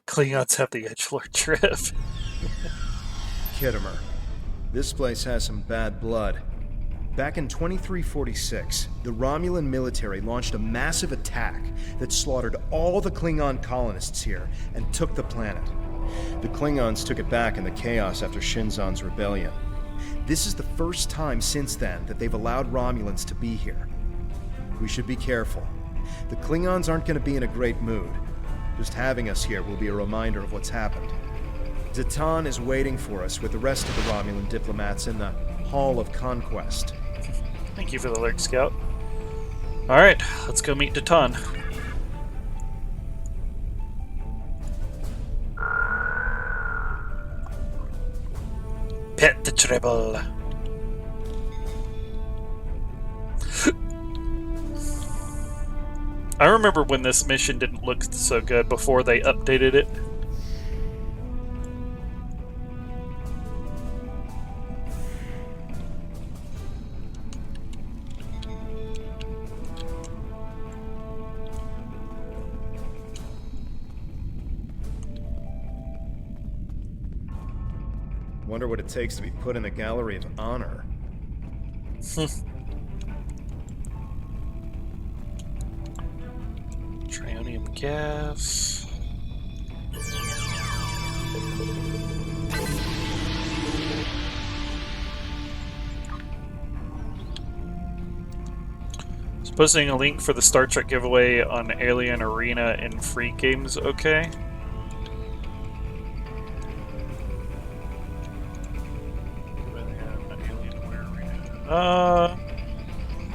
Speaker 1: Klingons have the edgelord drip.
Speaker 6: Kittimer. This place has some bad blood. Back in 2346, the Romulan military launched a massive attack that slaughtered all the Klingon colonists here and took the planet. The Klingons took it back in the chaos after Shinzon's rebellion. This is the first time since then that they've allowed Romulans to be here. We should be careful. The Klingons aren't going to be in a great mood. Just having us here will be a reminder of what's happened. Zatan is waiting for us with the rest of the Romulan diplomats in the Hall of Conquest.
Speaker 1: Thank you for the alert, Scout. Alright, let's go meet Zatan. Pet the Tribble. I remember when this mission didn't look so good before they updated it.
Speaker 6: Wonder what it takes to be put in the Gallery of Honor.
Speaker 1: Trionium gas. Is posting a link for the Star Trek giveaway on Alien Arena in free games okay?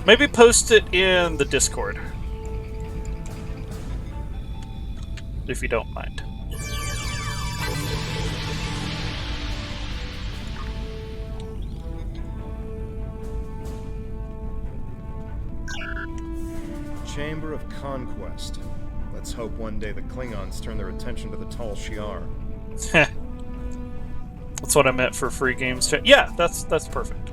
Speaker 1: Maybe post it in the Discord. If you don't mind.
Speaker 6: Chamber of Conquest. Let's hope one day the Klingons turn their attention to the Tal Shiar.
Speaker 1: That's what I meant for free games. Yeah, that's perfect.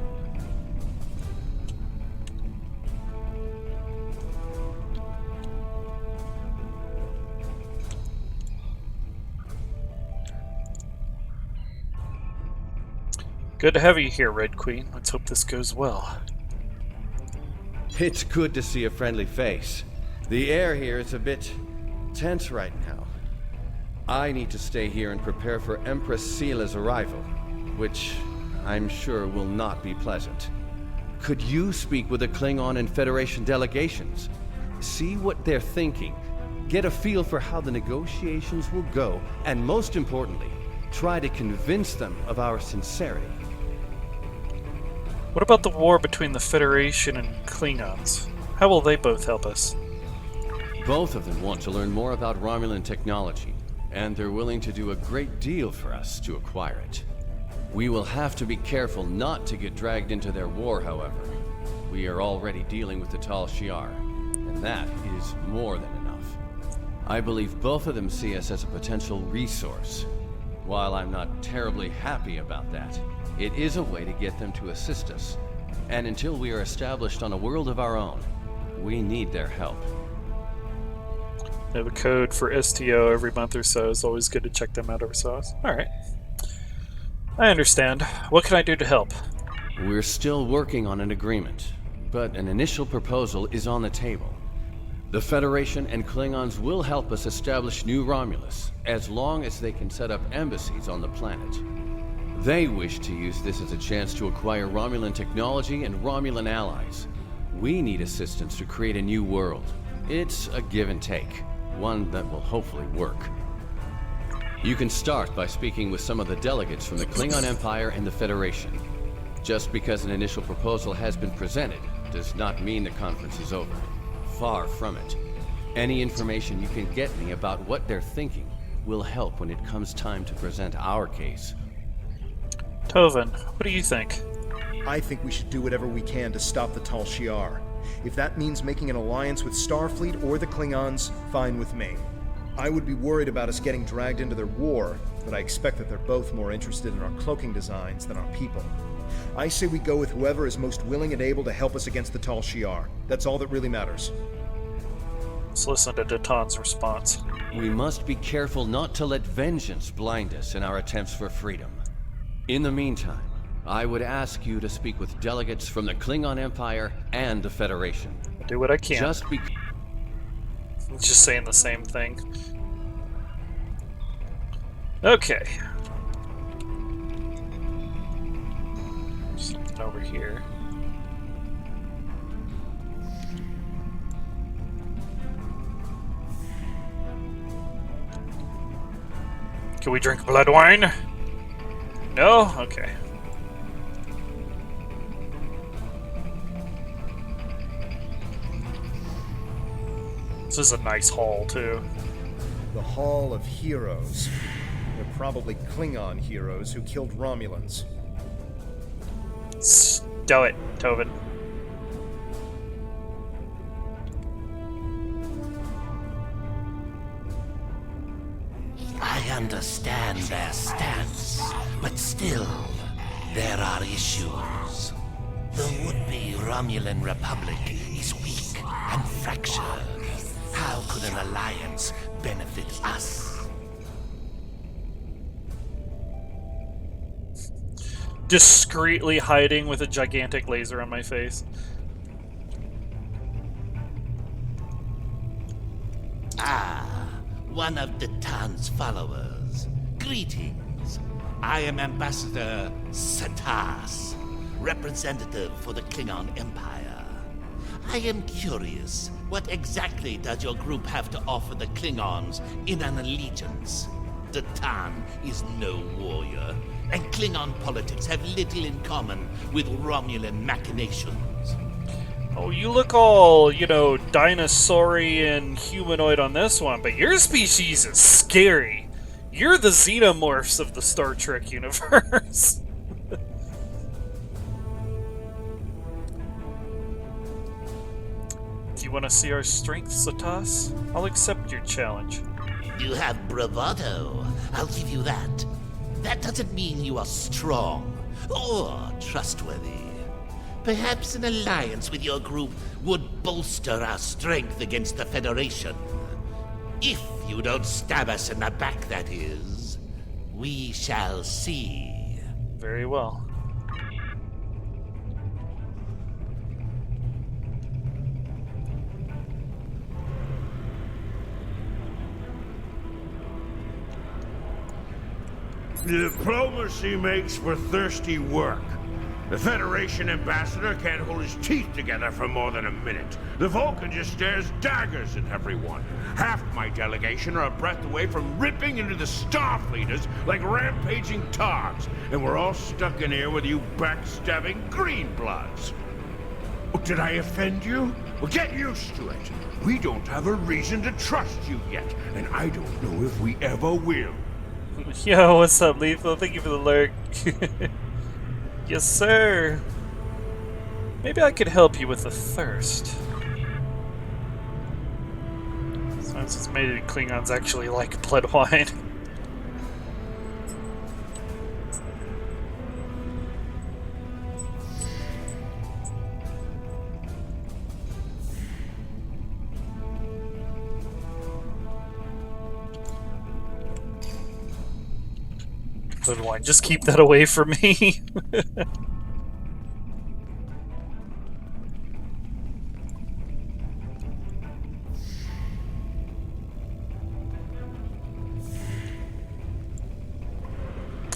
Speaker 1: Good to have you here, Red Queen. Let's hope this goes well.
Speaker 11: It's good to see a friendly face. The air here is a bit tense right now. I need to stay here and prepare for Empress Seela's arrival, which I'm sure will not be pleasant. Could you speak with the Klingon and Federation delegations? See what they're thinking, get a feel for how the negotiations will go, and most importantly, try to convince them of our sincerity.
Speaker 1: What about the war between the Federation and Klingons? How will they both help us?
Speaker 11: Both of them want to learn more about Romulan technology, and they're willing to do a great deal for us to acquire it. We will have to be careful not to get dragged into their war, however. We are already dealing with the Tal Shiar, and that is more than enough. I believe both of them see us as a potential resource. While I'm not terribly happy about that, it is a way to get them to assist us. And until we are established on a world of our own, we need their help.
Speaker 1: I have a code for STO every month or so. It's always good to check them out every so often. Alright. I understand. What can I do to help?
Speaker 11: We're still working on an agreement, but an initial proposal is on the table. The Federation and Klingons will help us establish New Romulus, as long as they can set up embassies on the planet. They wish to use this as a chance to acquire Romulan technology and Romulan allies. We need assistance to create a new world. It's a give and take, one that will hopefully work. You can start by speaking with some of the delegates from the Klingon Empire and the Federation. Just because an initial proposal has been presented does not mean the conference is over. Far from it. Any information you can get me about what they're thinking will help when it comes time to present our case.
Speaker 1: Tovin, what do you think?
Speaker 6: I think we should do whatever we can to stop the Tal Shiar. If that means making an alliance with Starfleet or the Klingons, fine with me. I would be worried about us getting dragged into their war, but I expect that they're both more interested in our cloaking designs than our people. I say we go with whoever is most willing and able to help us against the Tal Shiar. That's all that really matters.
Speaker 1: Let's listen to Datan's response.
Speaker 11: We must be careful not to let vengeance blind us in our attempts for freedom. In the meantime, I would ask you to speak with delegates from the Klingon Empire and the Federation.
Speaker 1: I'll do what I can. Just saying the same thing. Okay. Something over here. Can we drink blood wine? No? Okay. This is a nice hall, too.
Speaker 6: The Hall of Heroes. They're probably Klingon heroes who killed Romulans.
Speaker 1: Stow it, Tovin.
Speaker 12: I understand their stance, but still, there are issues. The would-be Romulan Republic is weak and fractured. How could an alliance benefit us?
Speaker 1: Discreetly hiding with a gigantic laser on my face.
Speaker 12: Ah, one of Datan's followers. Greetings. I am Ambassador Satas, representative for the Klingon Empire. I am curious, what exactly does your group have to offer the Klingons in an allegiance? Datan is no warrior, and Klingon politics have little in common with Romulan machinations.
Speaker 1: Oh, you look all, you know, dinosaurian humanoid on this one, but your species is scary. You're the xenomorphs of the Star Trek universe. Do you want to see our strength, Satas? I'll accept your challenge.
Speaker 12: You have bravado, I'll give you that. That doesn't mean you are strong or trustworthy. Perhaps an alliance with your group would bolster our strength against the Federation. If you don't stab us in the back, that is. We shall see.
Speaker 1: Very well.
Speaker 7: Diplomacy makes for thirsty work. The Federation ambassador can't hold his teeth together for more than a minute. The Vulcan just stares daggers at everyone. Half my delegation are a breath away from ripping into the Starfleeters like rampaging togs, and we're all stuck in here with you backstabbing greenbloods. Oh, did I offend you? Well, get used to it. We don't have a reason to trust you yet, and I don't know if we ever will.
Speaker 1: Yo, what's up, Lethal? Thank you for the lurk. Yes, sir. Maybe I could help you with the thirst. Since it's made it Klingons actually like blood wine. Blood wine, just keep that away from me. I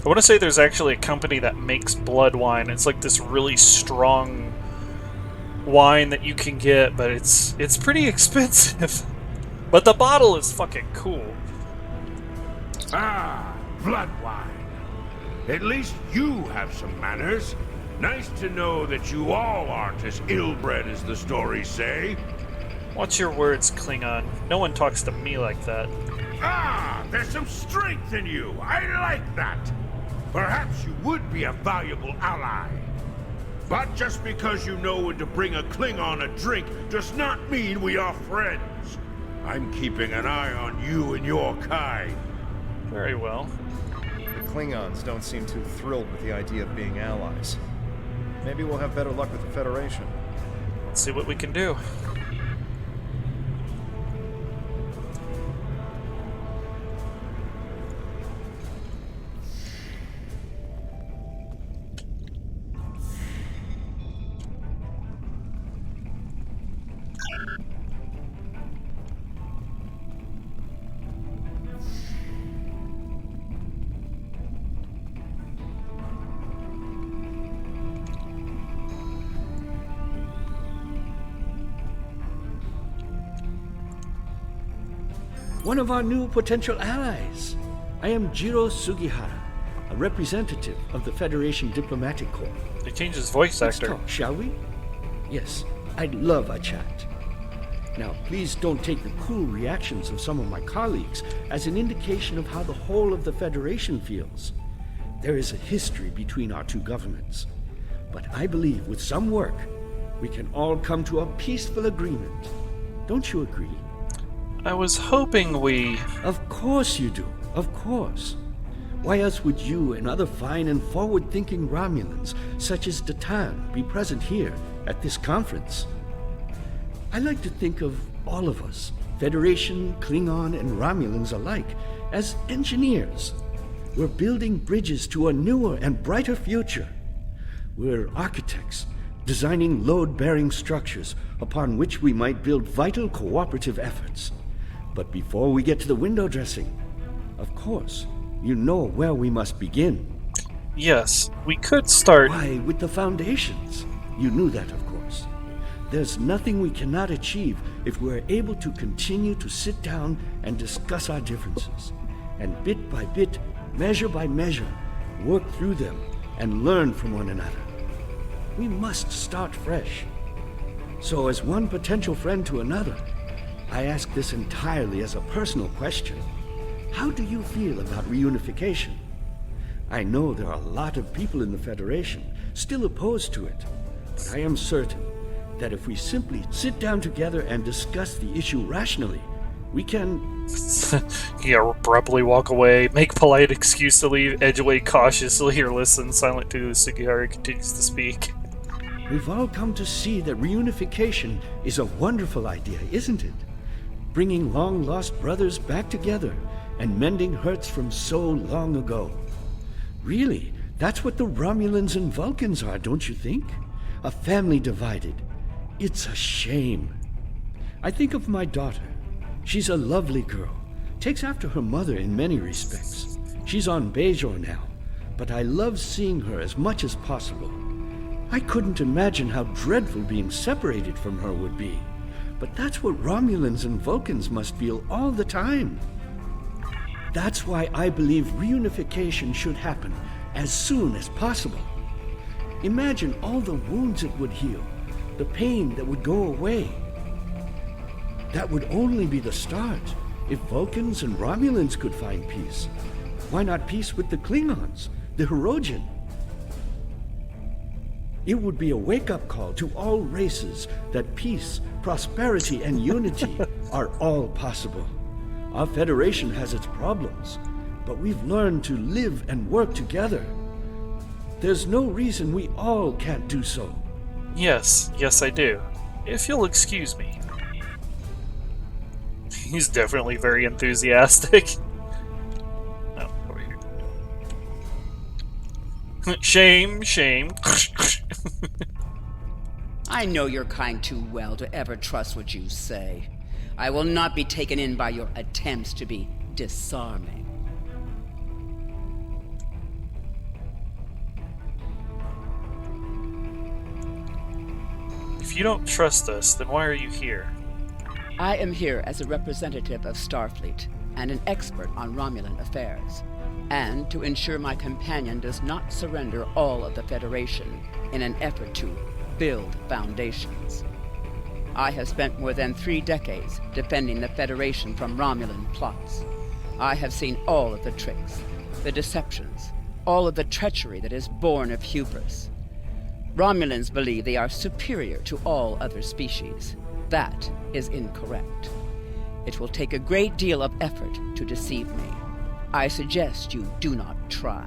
Speaker 1: want to say there's actually a company that makes blood wine. It's like this really strong wine that you can get, but it's pretty expensive. But the bottle is fucking cool.
Speaker 7: Ah, blood wine. At least you have some manners. Nice to know that you all aren't as ill-bred as the stories say.
Speaker 1: Watch your words, Klingon. No one talks to me like that.
Speaker 7: Ah, there's some strength in you. I like that. Perhaps you would be a valuable ally. But just because you know when to bring a Klingon a drink does not mean we are friends. I'm keeping an eye on you and your kind.
Speaker 1: Very well.
Speaker 6: The Klingons don't seem too thrilled with the idea of being allies. Maybe we'll have better luck with the Federation.
Speaker 1: Let's see what we can do.
Speaker 13: One of our new potential allies. I am Jiro Sugihara, a representative of the Federation Diplomatic Corps.
Speaker 1: They changed his voice actor.
Speaker 13: Let's talk, shall we? Yes, I'd love a chat. Now, please don't take the cool reactions of some of my colleagues as an indication of how the whole of the Federation feels. There is a history between our two governments. But I believe with some work, we can all come to a peaceful agreement. Don't you agree?
Speaker 1: I was hoping we...
Speaker 13: Of course you do. Of course. Why else would you and other fine and forward-thinking Romulans, such as Datan, be present here at this conference? I like to think of all of us, Federation, Klingon, and Romulans alike, as engineers. We're building bridges to a newer and brighter future. We're architects, designing load-bearing structures upon which we might build vital cooperative efforts. But before we get to the window dressing, of course, you know where we must begin.
Speaker 1: Yes, we could start...
Speaker 13: Why, with the foundations. You knew that, of course. There's nothing we cannot achieve if we're able to continue to sit down and discuss our differences, and bit by bit, measure by measure, work through them and learn from one another. We must start fresh. So as one potential friend to another, I ask this entirely as a personal question. How do you feel about reunification? I know there are a lot of people in the Federation still opposed to it, but I am certain that if we simply sit down together and discuss the issue rationally, we can...
Speaker 1: Yeah, abruptly walk away, make polite excuse to leave, edge away cautiously, or listen silent to Sugihara continues to speak.
Speaker 13: We've all come to see that reunification is a wonderful idea, isn't it? Bringing long-lost brothers back together and mending hurts from so long ago. Really, that's what the Romulans and Vulcans are, don't you think? A family divided. It's a shame. I think of my daughter. She's a lovely girl, takes after her mother in many respects, She's on Bajor now, but I love seeing her as much as possible. I couldn't imagine how dreadful being separated from her would be. But that's what Romulans and Vulcans must feel all the time. That's why I believe reunification should happen as soon as possible. Imagine all the wounds it would heal, the pain that would go away. That would only be the start. If Vulcans and Romulans could find peace, why not peace with the Klingons, the Hirogen? It would be a wake-up call to all races that peace, prosperity, and unity are all possible. Our Federation has its problems, but we've learned to live and work together. There's no reason we all can't do so.
Speaker 1: Yes, I do. If you'll excuse me. He's definitely very enthusiastic. Oh, over here. Shame.
Speaker 8: I know your kind too well to ever trust what you say. I will not be taken in by your attempts to be disarming.
Speaker 1: If you don't trust us, then why are you here?
Speaker 8: I am here as a representative of Starfleet and an expert on Romulan affairs, and to ensure my companion does not surrender all of the Federation in an effort to build foundations. I have spent more than 3 decades defending the Federation from Romulan plots. I have seen all of the tricks, the deceptions, all of the treachery that is born of hubris. Romulans believe they are superior to all other species. That is incorrect. It will take a great deal of effort to deceive me. I suggest you do not try.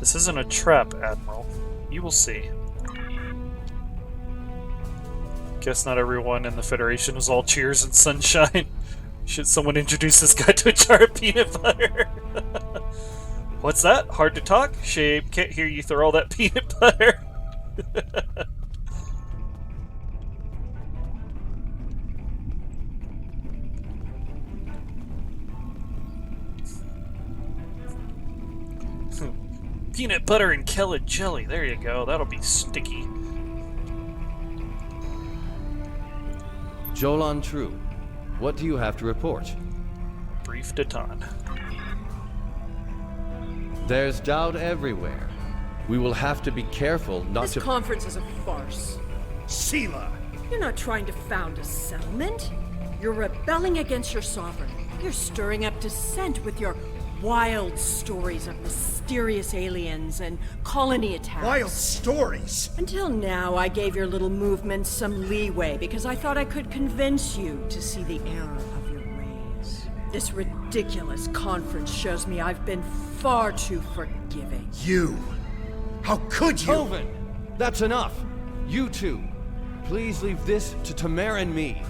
Speaker 1: This isn't a trap, Admiral. You will see. Guess not everyone in the Federation is all cheers and sunshine. Should someone introduce this guy to a jar of peanut butter? What's that? Hard to talk? Shame, can't hear you through all that peanut butter. Peanut butter and Kella jelly. There you go. That'll be sticky.
Speaker 11: Jolan True, what do you have to report?
Speaker 1: Brief Daton.
Speaker 11: There's doubt everywhere. We will have to be careful not to—
Speaker 10: This conference is a farce.
Speaker 6: Sela!
Speaker 10: You're not trying to found a settlement. You're rebelling against your sovereign. You're stirring up dissent with your wild stories of mysterious aliens and colony attacks.
Speaker 6: Wild stories?
Speaker 10: Until now, I gave your little movement some leeway because I thought I could convince you to see the error of your ways. This ridiculous conference shows me I've been far too forgiving.
Speaker 6: You! How could you?
Speaker 11: Oven! That's enough! You two, please leave this to Tamara and me.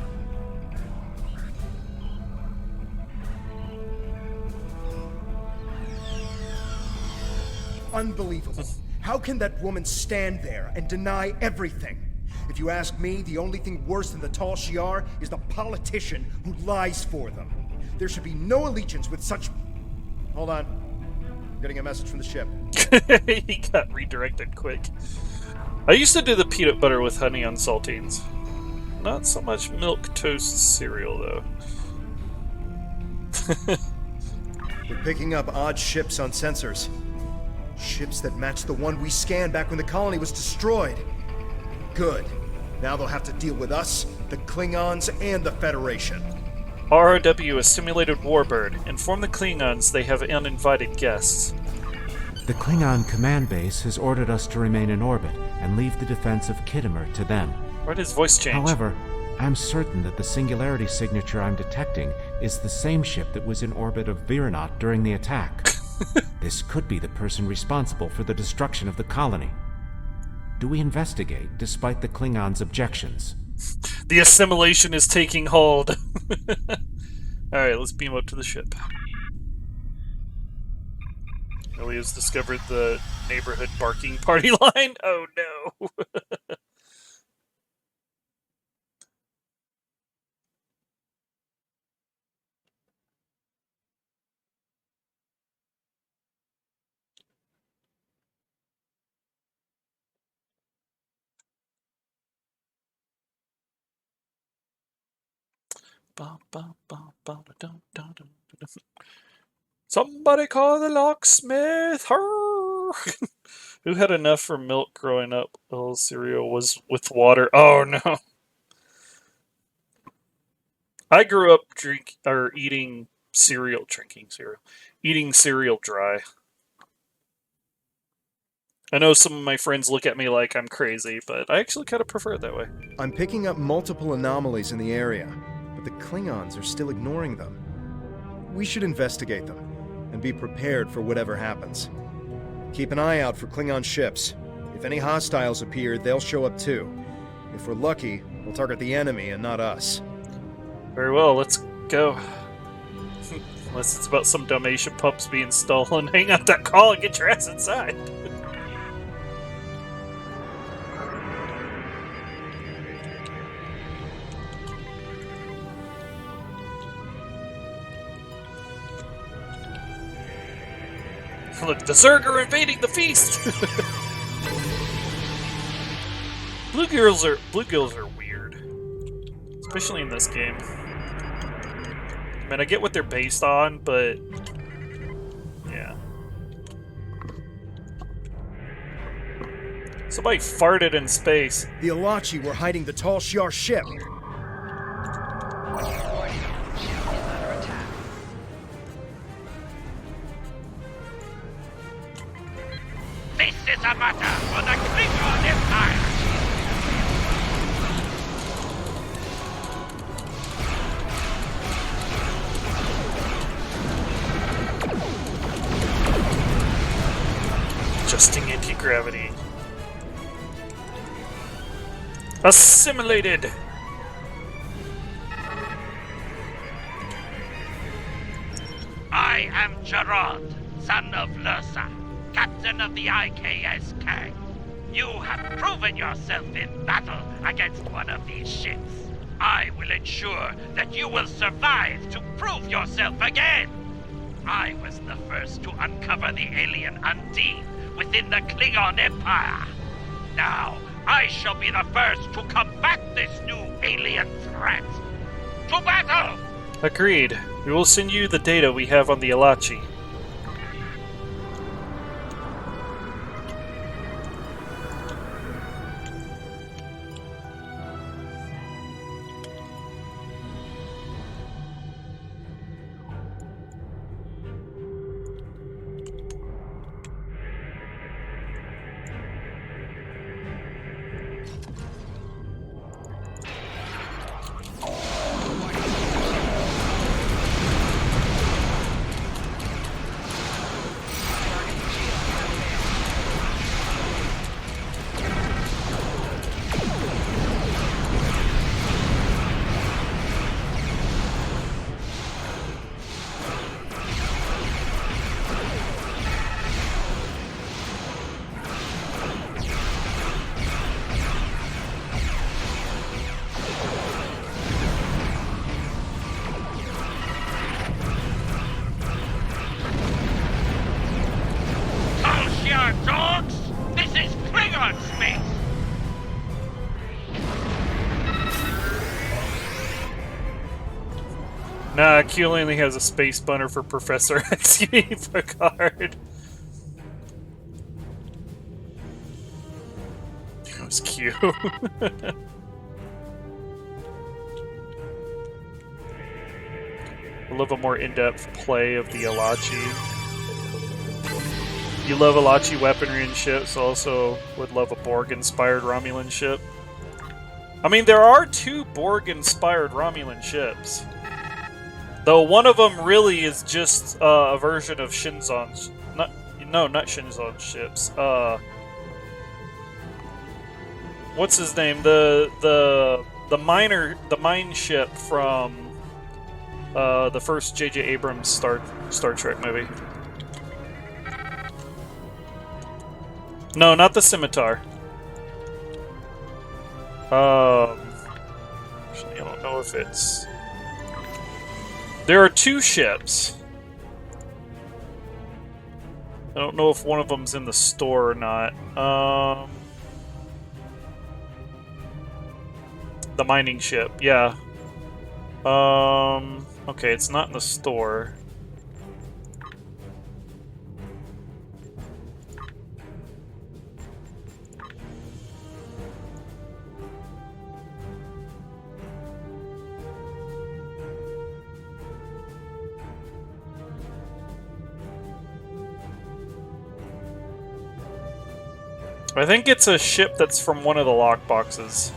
Speaker 6: Unbelievable. How can that woman stand there and deny everything? If you ask me, the only thing worse than the Tal Shiar is the politician who lies for them. There should be no allegiance with such... Hold on. I'm getting a message from the ship.
Speaker 1: He got redirected quick. I used to do the peanut butter with honey on saltines. Not so much milk toast cereal, though.
Speaker 6: We're picking up odd ships on sensors. Ships that match the one we scanned back when the colony was destroyed. Good. Now they'll have to deal with us, the Klingons, and the Federation.
Speaker 1: ROW, a simulated warbird. Inform the Klingons they have uninvited guests.
Speaker 14: The Klingon command base has ordered us to remain in orbit and leave the defense of Khitomer to them.
Speaker 1: Why did his voice change?
Speaker 14: However, I'm certain that the singularity signature I'm detecting is the same ship that was in orbit of Viranot during the attack. This could be the person responsible for the destruction of the colony. Do we investigate, despite the Klingons' objections?
Speaker 1: The assimilation is taking hold. Alright, let's beam up to the ship. Elia's discovered the neighborhood barking party line. Oh no. Somebody call the locksmith! Who had enough for milk growing up? Oh, cereal was with water. Oh no! I grew up eating cereal dry. I know some of my friends look at me like I'm crazy, but I actually kind of prefer it that way.
Speaker 6: I'm picking up multiple anomalies in the area, but the Klingons are still ignoring them. We should investigate them, and be prepared for whatever happens. Keep an eye out for Klingon ships. If any hostiles appear, they'll show up too. If we're lucky, we'll target the enemy and not us.
Speaker 1: Very well, let's go. Unless it's about some Dalmatian pups being stolen. Hang up that call and get your ass inside. Look, the Zerg are invading the feast! Bluegills are weird. Especially in this game. I mean, I get what they're based on, but... yeah. Somebody farted in space.
Speaker 6: The Alachi were hiding the Tal Shiar ship!
Speaker 12: This is a matter for the Klingon Empire!
Speaker 1: Adjusting anti-gravity. Assimilated!
Speaker 12: I am Gerard, son of Lursa, captain of the IKSK. You have proven yourself in battle against one of these ships. I will ensure that you will survive to prove yourself again. I was the first to uncover the alien Undine within the Klingon Empire. Now, I shall be the first to combat this new alien threat. To battle!
Speaker 1: Agreed. We will send you the data we have on the Alachi.
Speaker 12: Dogs! This is Klingon space!
Speaker 1: Nah, Q only has a space bunner for Professor X. Picard. That was cute. I love a more in-depth play of the Alachi. You love Alachi weaponry and ships, also would love a Borg-inspired Romulan ship. I mean, there are 2 Borg-inspired Romulan ships. Though one of them really is just a version of Shinzon's... not Shinzon's ships. What's his name? The mine ship from the first J.J. Abrams Star Trek movie. No, not the Scimitar. Actually, I don't know if it's... There are 2 ships. I don't know if one of them's in the store or not. The mining ship, yeah. Okay, it's not in the store. I think it's a ship that's from one of the lockboxes.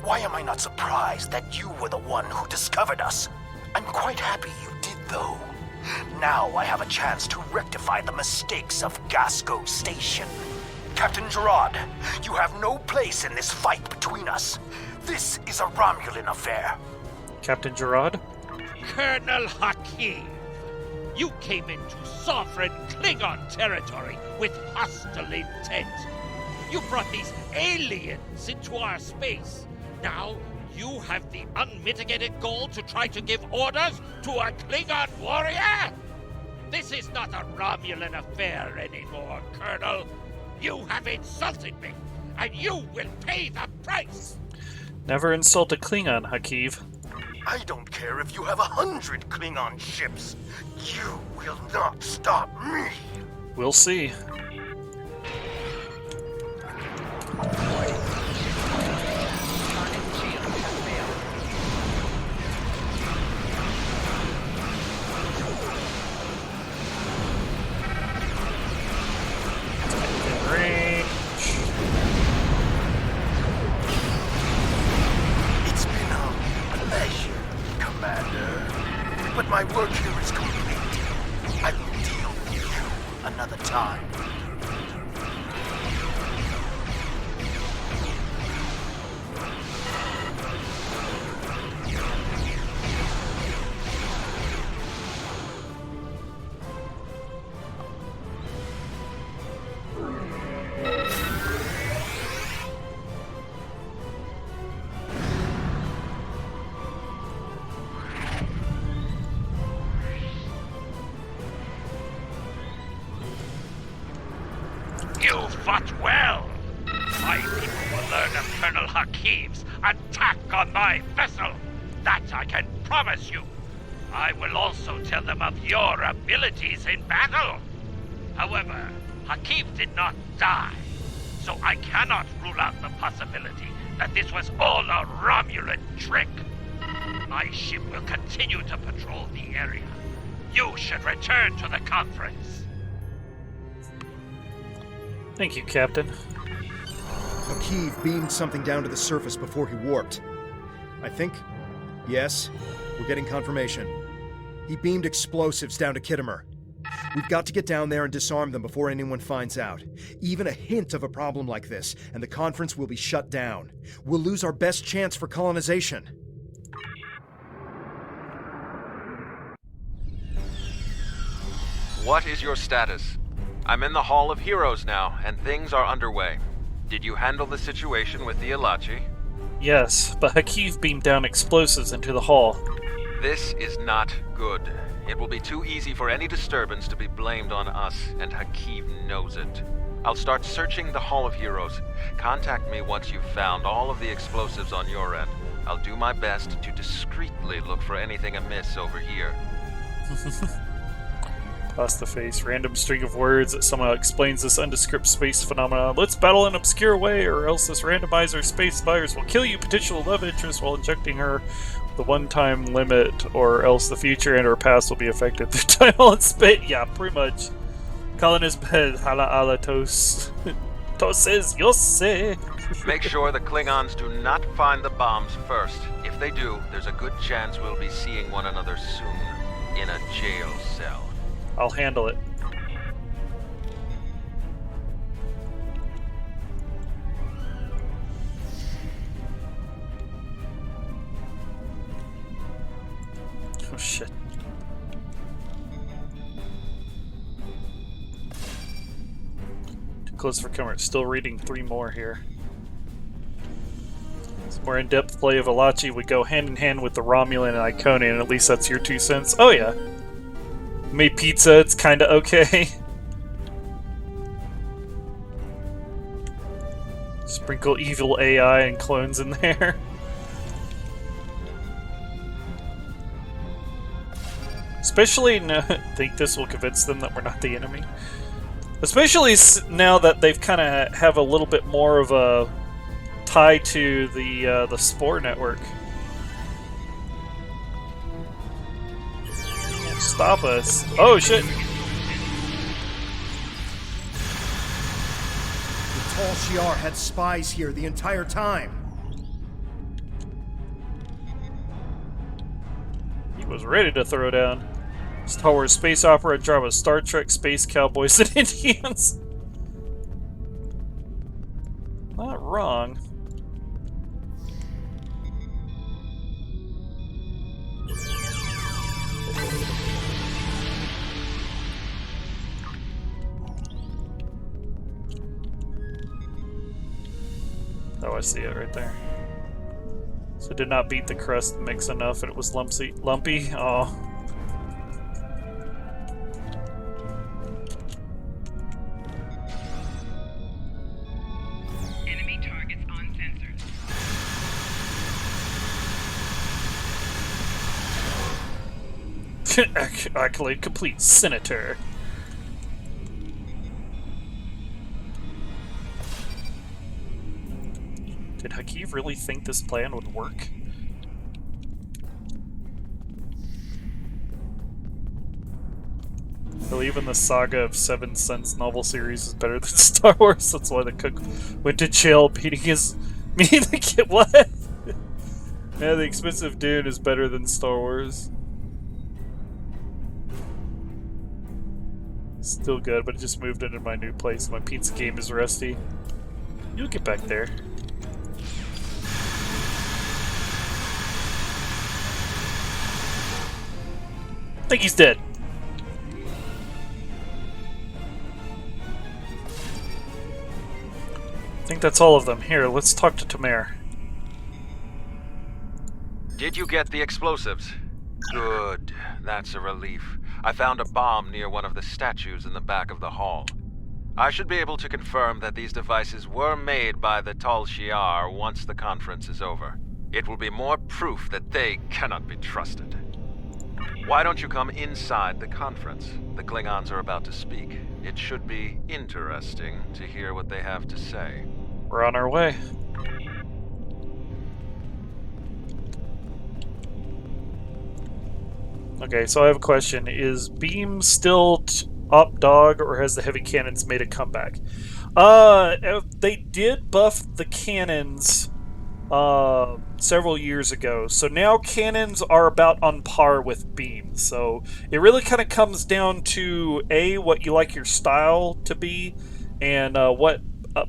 Speaker 15: Why am I not surprised that you were the one who discovered us? I'm quite happy you did, though. Now I have a chance to rectify the mistakes of Gasco Station. Captain Gerard, you have no place in this fight between us. This is a Romulan affair.
Speaker 1: Captain Gerard?
Speaker 16: Colonel Hakim, you came into sovereign Klingon territory with hostile intent. You brought these aliens into our space. Now, you have the unmitigated goal to try to give orders to a Klingon warrior? This is not a Romulan affair anymore, Colonel. You have insulted me, and you will pay the price.
Speaker 1: Never insult a Klingon, Hakiv.
Speaker 15: I don't care if you have 100 Klingon ships. You will not stop me.
Speaker 1: We'll see.
Speaker 15: But my work here is complete. I will deal with you another time.
Speaker 16: You fought well. My people will learn of Colonel Hakim's attack on my vessel. That I can promise you. I will also tell them of your abilities in battle. However, Hakim did not die, so I cannot rule out the possibility that this was all a Romulan trick. My ship will continue to patrol the area. You should return to the conference.
Speaker 1: Thank you, Captain.
Speaker 6: Akiv beamed something down to the surface before he warped. I think... yes, we're getting confirmation. He beamed explosives down to Kittimer. We've got to get down there and disarm them before anyone finds out. Even a hint of a problem like this, and the conference will be shut down. We'll lose our best chance for colonization.
Speaker 2: What is your status? I'm in the Hall of Heroes now, and things are underway. Did you handle the situation with the Elachi?
Speaker 1: Yes, but Hakiv beamed down explosives into the hall.
Speaker 2: This is not good. It will be too easy for any disturbance to be blamed on us, and Hakiv knows it. I'll start searching the Hall of Heroes. Contact me once you've found all of the explosives on your end. I'll do my best to discreetly look for anything amiss over here.
Speaker 1: Across the face, random string of words that somehow explains this undescript space phenomenon. Let's battle in an obscure way, or else this randomizer space virus will kill you, potential love interest, while injecting her with a one-time limit, or else the future and or past will be affected through time and space. Yeah, pretty much. Calling his bed, hala ala tos. Toses, yo sé.
Speaker 2: Make sure the Klingons do not find the bombs first. If they do, there's a good chance we'll be seeing one another soon. In a jail cell.
Speaker 1: I'll handle it. Oh shit. Too close for comfort. Still reading 3 more here. Some more in-depth play of Elachi would go hand in hand with the Romulan and Iconian, at least that's your 2 cents. Oh, yeah. Made pizza, it's kinda okay. Sprinkle evil AI and clones in there. Especially, think this will convince them that we're not the enemy. Especially now that they've kind of have a little bit more of a tie to the Spore network. Stop us! Oh shit!
Speaker 6: The Tall Shiar had spies here the entire time.
Speaker 1: He was ready to throw down. Star Wars space opera drama, Star Trek, Space Cowboys, and Indians. Not wrong. Oh, I see it right there. So did not beat the crust mix enough and it was lumpy? Oh.
Speaker 17: Enemy targets on
Speaker 1: sensors. Accolade complete, Senator. Did Hakeem really think this plan would work? Well, even the Saga of Seven Sons novel series is better than Star Wars. That's why the cook went to jail beating the kid. What? Yeah, the expensive Dune is better than Star Wars. Still good, but it just moved into my new place. My pizza game is rusty. You'll get back there. I think he's dead. I think that's all of them. Here, let's talk to Tamer.
Speaker 2: Did you get the explosives? Good. That's a relief. I found a bomb near one of the statues in the back of the hall. I should be able to confirm that these devices were made by the Tal Shiar once the conference is over. It will be more proof that they cannot be trusted. Why don't you come inside the conference? The Klingons are about to speak. It should be interesting to hear what they have to say.
Speaker 1: We're on our way. Okay, so I have a question. Is Beam still op dog, or has the heavy cannons made a comeback? They did buff the cannons several years ago, so now cannons are about on par with beams. So it really kind of comes down to what you like your style to be, and what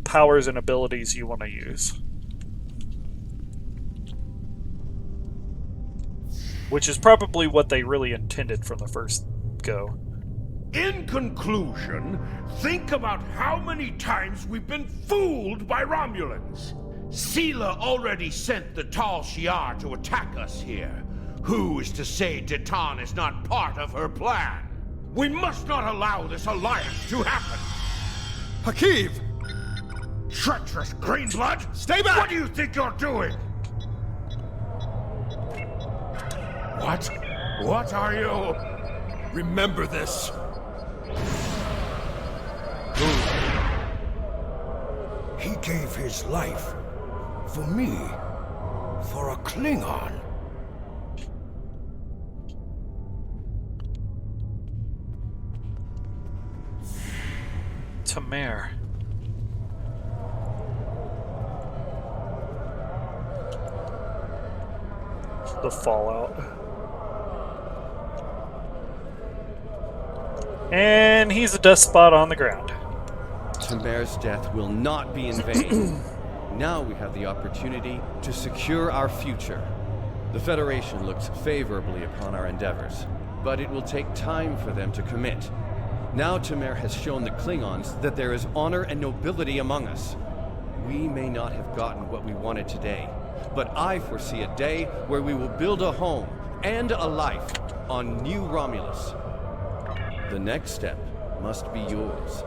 Speaker 1: powers and abilities you want to use. Which is probably what they really intended from the first go.
Speaker 7: In conclusion, think about how many times we've been fooled by Romulans. Sela already sent the Tal Shiar to attack us here. Who is to say Titan is not part of her plan? We must not allow this alliance to happen.
Speaker 6: Hakeem!
Speaker 7: Treacherous Greenblood!
Speaker 6: Stay back!
Speaker 7: What do you think you're doing? What? What are you?
Speaker 13: Remember this.
Speaker 7: He gave his life for me, for a Klingon.
Speaker 1: Tamer. The fallout. And he's a dust spot on the ground.
Speaker 11: Tamer's death will not be in vain. Now we have the opportunity to secure our future. The Federation looks favorably upon our endeavors, but it will take time for them to commit. Now Tamer has shown the Klingons that there is honor and nobility among us. We may not have gotten what we wanted today, but I foresee a day where we will build a home and a life on New Romulus. The next step must be yours.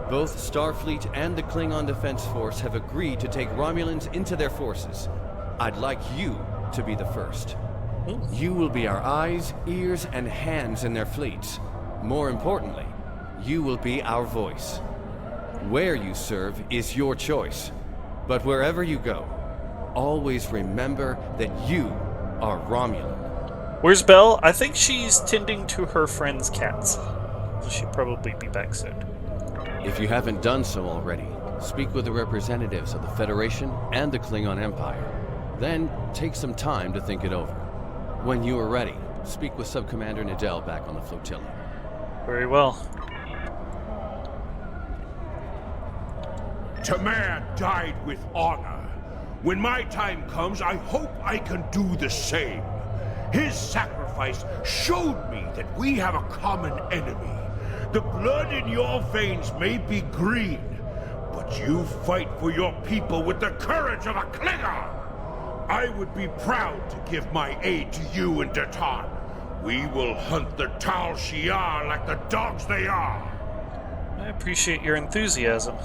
Speaker 11: Both Starfleet and the Klingon Defense Force have agreed to take Romulans into their forces. I'd like you to be the first. You will be our eyes, ears, and hands in their fleets. More importantly, you will be our voice. Where you serve is your choice. But wherever you go, always remember that you are Romulan.
Speaker 1: Where's Belle? I think she's tending to her friend's cats. She'll probably be back soon.
Speaker 11: If you haven't done so already, speak with the representatives of the Federation and the Klingon Empire. Then, take some time to think it over. When you are ready, speak with Subcommander Nadell back on the flotilla.
Speaker 1: Very well.
Speaker 7: Tamer died with honor. When my time comes, I hope I can do the same. His sacrifice showed me that we have a common enemy. The blood in your veins may be green, but you fight for your people with the courage of a Klingon. I would be proud to give my aid to you and Datan. We will hunt the Tal Shiar like the dogs they are.
Speaker 1: I appreciate your enthusiasm.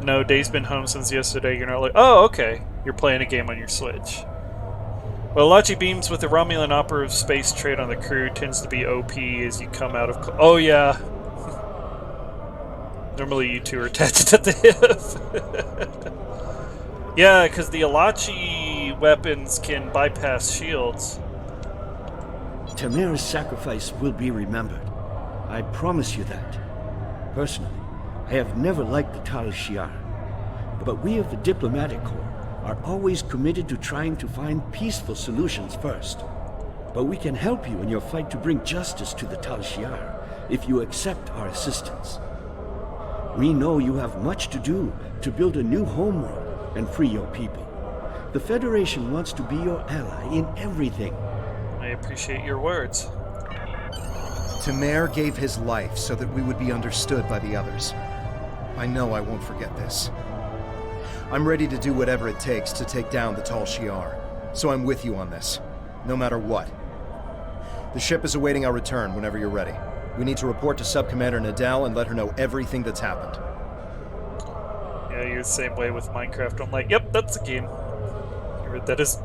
Speaker 1: No, Dave's been home since yesterday. You're not like, oh, okay. You're playing a game on your Switch. Well, Lachi beams with the Romulan operative space trait on the crew tends to be OP as you come out of... Oh, yeah. Normally you two are attached at the hip. Yeah, because the Alachi weapons can bypass shields.
Speaker 13: Tamer's sacrifice will be remembered. I promise you that. Personally, I have never liked the Tal Shiar, but we of the Diplomatic Corps are always committed to trying to find peaceful solutions first. But we can help you in your fight to bring justice to the Tal Shiar if you accept our assistance. We know you have much to do to build a new homeworld and free your people. The Federation wants to be your ally in everything.
Speaker 1: I appreciate your words.
Speaker 6: Tamer gave his life so that we would be understood by the others. I know I won't forget this. I'm ready to do whatever it takes to take down the Tal Shiar, so I'm with you on this, no matter what. The ship is awaiting our return whenever you're ready. We need to report to Subcommander Nadell and let her know everything that's happened.
Speaker 1: Yeah, you're the same way with Minecraft. I'm like, yep, that's a game. That is...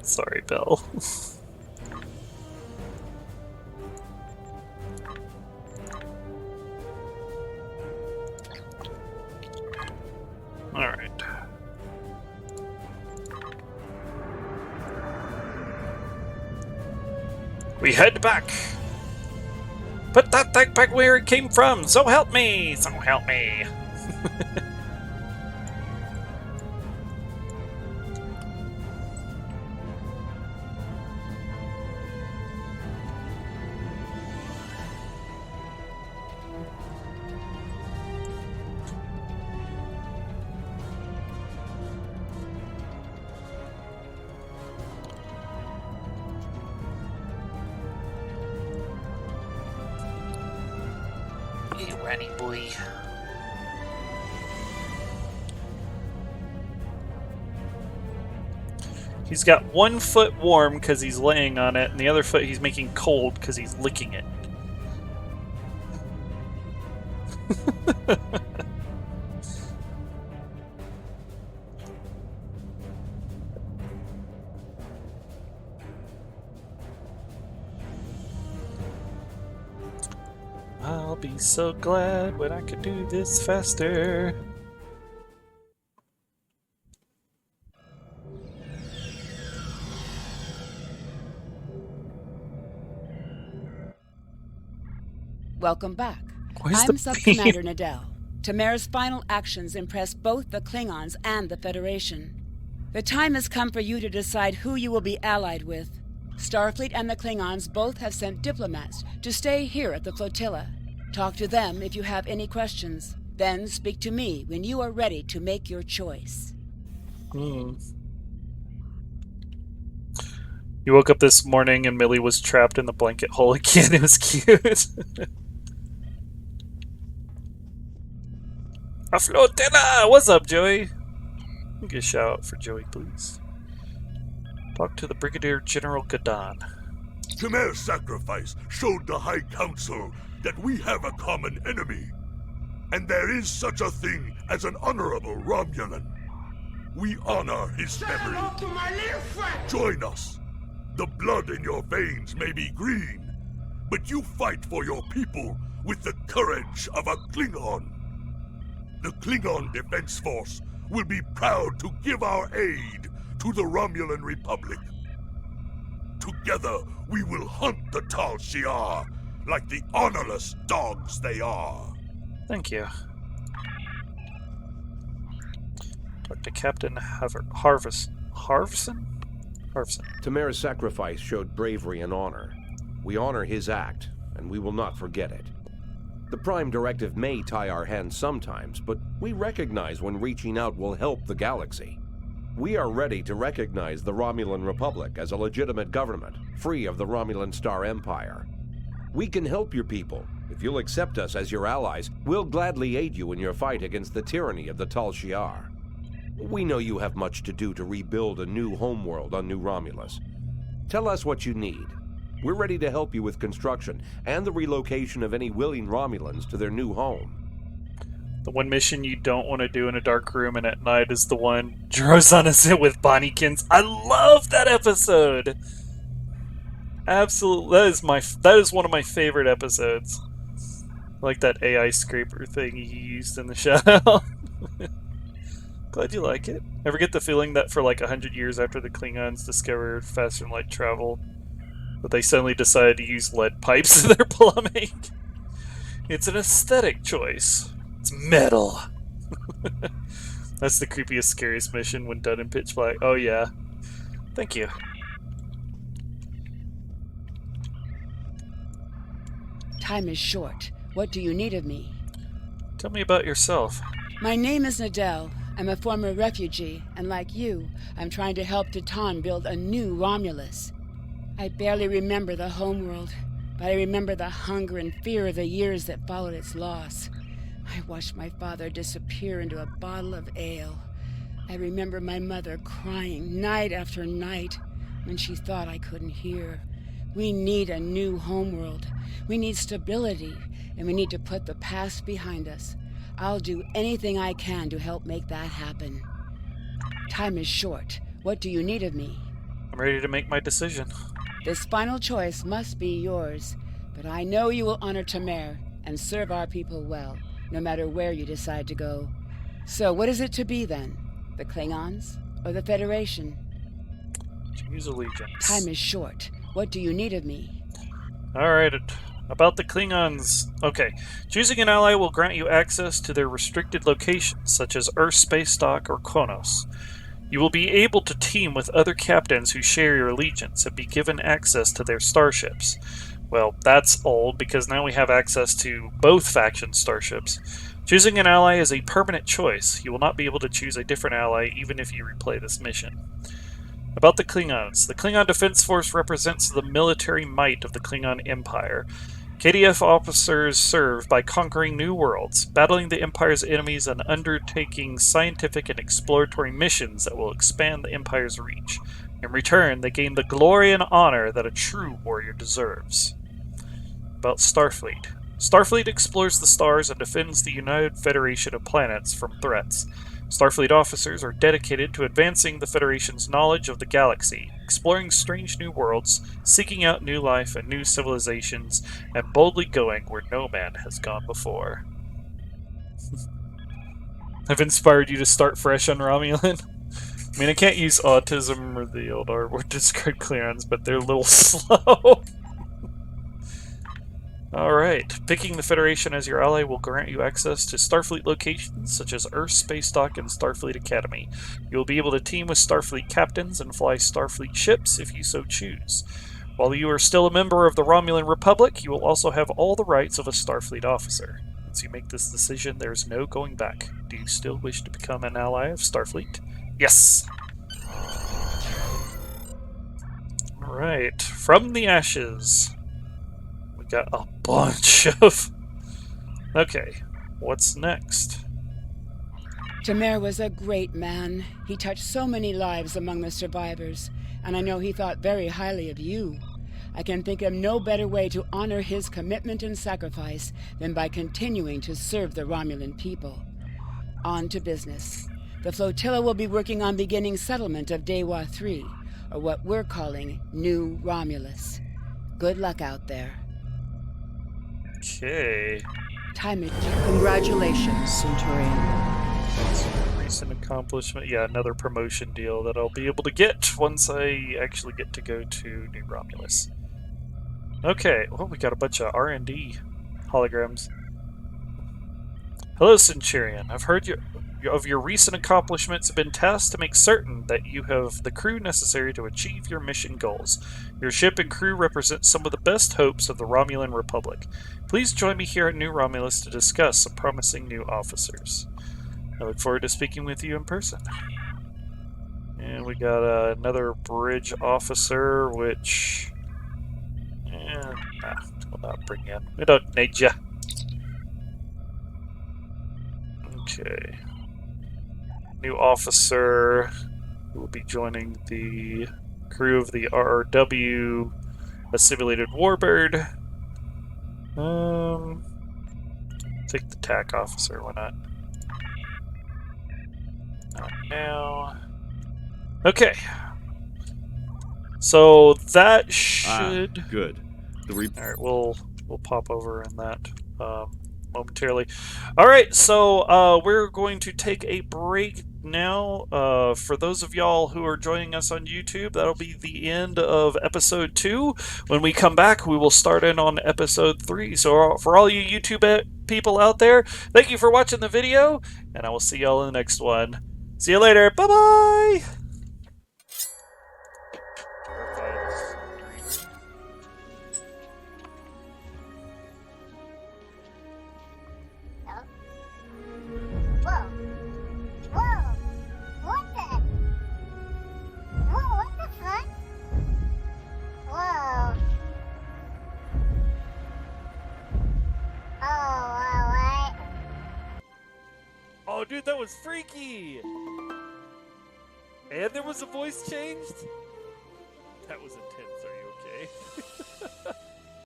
Speaker 1: Sorry, Belle. Alright. We head back! Put that thing back where it came from! So help me! So help me! Ranny boy. He's got one foot warm because he's laying on it, and the other foot he's making cold because he's licking it. I'll be so glad when I could do this faster.
Speaker 8: Welcome back.
Speaker 1: Where's
Speaker 8: I'm
Speaker 1: the
Speaker 8: Sub-Commander Nadell. Tamer's final actions impressed both the Klingons and the Federation. The time has come for you to decide who you will be allied with. Starfleet and the Klingons both have sent diplomats to stay here at the flotilla. Talk to them if you have any questions. Then speak to me when you are ready to make your choice.
Speaker 1: You woke up this morning and Millie was trapped in the blanket hole again. It was cute. A flotilla! What's up, Joey? Get a shout out for Joey, please. Talk to the Brigadier General Gadan.
Speaker 7: Temer's sacrifice showed the High Council that we have a common enemy. And there is such a thing as an honorable Romulan. We honor his memory. Join us. The blood in your veins may be green, but you fight for your people with the courage of a Klingon. The Klingon Defense Force will be proud to give our aid to the Romulan Republic. Together, we will hunt the Tal Shiar like the honorless dogs they are.
Speaker 1: Thank you. Talk to Captain Harvison?
Speaker 17: Temer's sacrifice showed bravery and honor. We honor his act, and we will not forget it. The Prime Directive may tie our hands sometimes, but we recognize when reaching out will help the galaxy. We are ready to recognize the Romulan Republic as a legitimate government, free of the Romulan Star Empire. We can help your people. If you'll accept us as your allies, we'll gladly aid you in your fight against the tyranny of the Tal Shiar. We know you have much to do to rebuild a new homeworld on New Romulus. Tell us what you need. We're ready to help you with construction and the relocation of any willing Romulans to their new home.
Speaker 1: The one mission you don't want to do in a dark room and at night is the one Drozan is in with Bonniekins. I love that episode! Absolutely, that is one of my favorite episodes. I like that AI scraper thing he used in the show. Glad you like it. Ever get the feeling that for like 100 years after the Klingons discovered faster than light travel, that they suddenly decided to use lead pipes in their plumbing? It's an aesthetic choice. It's metal. That's the creepiest, scariest mission when done in pitch black. Oh yeah. Thank you.
Speaker 8: Time is short. What do you need of me?
Speaker 1: Tell me about yourself.
Speaker 8: My name is Nadell. I'm a former refugee, and like you, I'm trying to help Titan build a new Romulus. I barely remember the homeworld, but I remember the hunger and fear of the years that followed its loss. I watched my father disappear into a bottle of ale. I remember my mother crying night after night when she thought I couldn't hear. We need a new homeworld. We need stability, and we need to put the past behind us. I'll do anything I can to help make that happen. Time is short. What do you need of me?
Speaker 1: I'm ready to make my decision.
Speaker 8: This final choice must be yours, but I know you will honor Temer and serve our people well, no matter where you decide to go. So what is it to be then? The Klingons or the Federation?
Speaker 1: Choose allegiance.
Speaker 8: Time is short. What do you need of me?
Speaker 1: Alright, about the Klingons. Okay, choosing an ally will grant you access to their restricted locations, such as Earth Space Dock or Kronos. You will be able to team with other captains who share your allegiance and be given access to their starships. Well, that's old, because now we have access to both faction starships. Choosing an ally is a permanent choice. You will not be able to choose a different ally even if you replay this mission. About the Klingons. The Klingon Defense Force represents the military might of the Klingon Empire. KDF officers serve by conquering new worlds, battling the Empire's enemies, and undertaking scientific and exploratory missions that will expand the Empire's reach. In return, they gain the glory and honor that a true warrior deserves. About Starfleet. Starfleet explores the stars and defends the United Federation of Planets from threats. Starfleet officers are dedicated to advancing the Federation's knowledge of the galaxy, exploring strange new worlds, seeking out new life and new civilizations, and boldly going where no man has gone before. I've inspired you to start fresh on Romulan. I mean, I can't use autism or the old R-word to describe Klingons, but they're a little slow. Alright, picking the Federation as your ally will grant you access to Starfleet locations such as Earth Space Dock and Starfleet Academy. You will be able to team with Starfleet captains and fly Starfleet ships if you so choose. While you are still a member of the Romulan Republic, you will also have all the rights of a Starfleet officer. Once you make this decision, there is no going back. Do you still wish to become an ally of Starfleet? Yes! Alright, from the ashes. Got a bunch of... Okay, what's next?
Speaker 8: Tamer was a great man. He touched so many lives among the survivors, and I know he thought very highly of you. I can think of no better way to honor his commitment and sacrifice than by continuing to serve the Romulan people. On to business. The flotilla will be working on beginning settlement of Dewa 3, or what we're calling New Romulus. Good luck out there.
Speaker 1: Okay.
Speaker 8: Time it.
Speaker 10: Congratulations, Centurion.
Speaker 1: That's a recent accomplishment. Yeah, another promotion deal that I'll be able to get once I actually get to go to New Romulus. Okay, well, we got a bunch of R&D holograms. Hello, Centurion. I've heard of your recent accomplishments and been tasked to make certain that you have the crew necessary to achieve your mission goals. Your ship and crew represent some of the best hopes of the Romulan Republic. Please join me here at New Romulus to discuss some promising new officers. I look forward to speaking with you in person. And we got another bridge officer, which... we'll not bring in. We don't need ya. Okay. New officer who will be joining the crew of the RRW Assimilated Warbird. Take the TAC officer, why not? Not now. Okay. So that should...
Speaker 18: good.
Speaker 1: Alright, we'll pop over in that momentarily. Alright, so we're going to take a break now. For those of y'all who are joining us on YouTube, that'll be the end of episode 2. When we come back, we will start in on episode 3. So for all you YouTube people out there, thank you for watching the video, and I will see y'all in the next one. See you later. Bye-bye! Oh, dude, that was freaky! And there was a voice changed? That was intense, are you okay?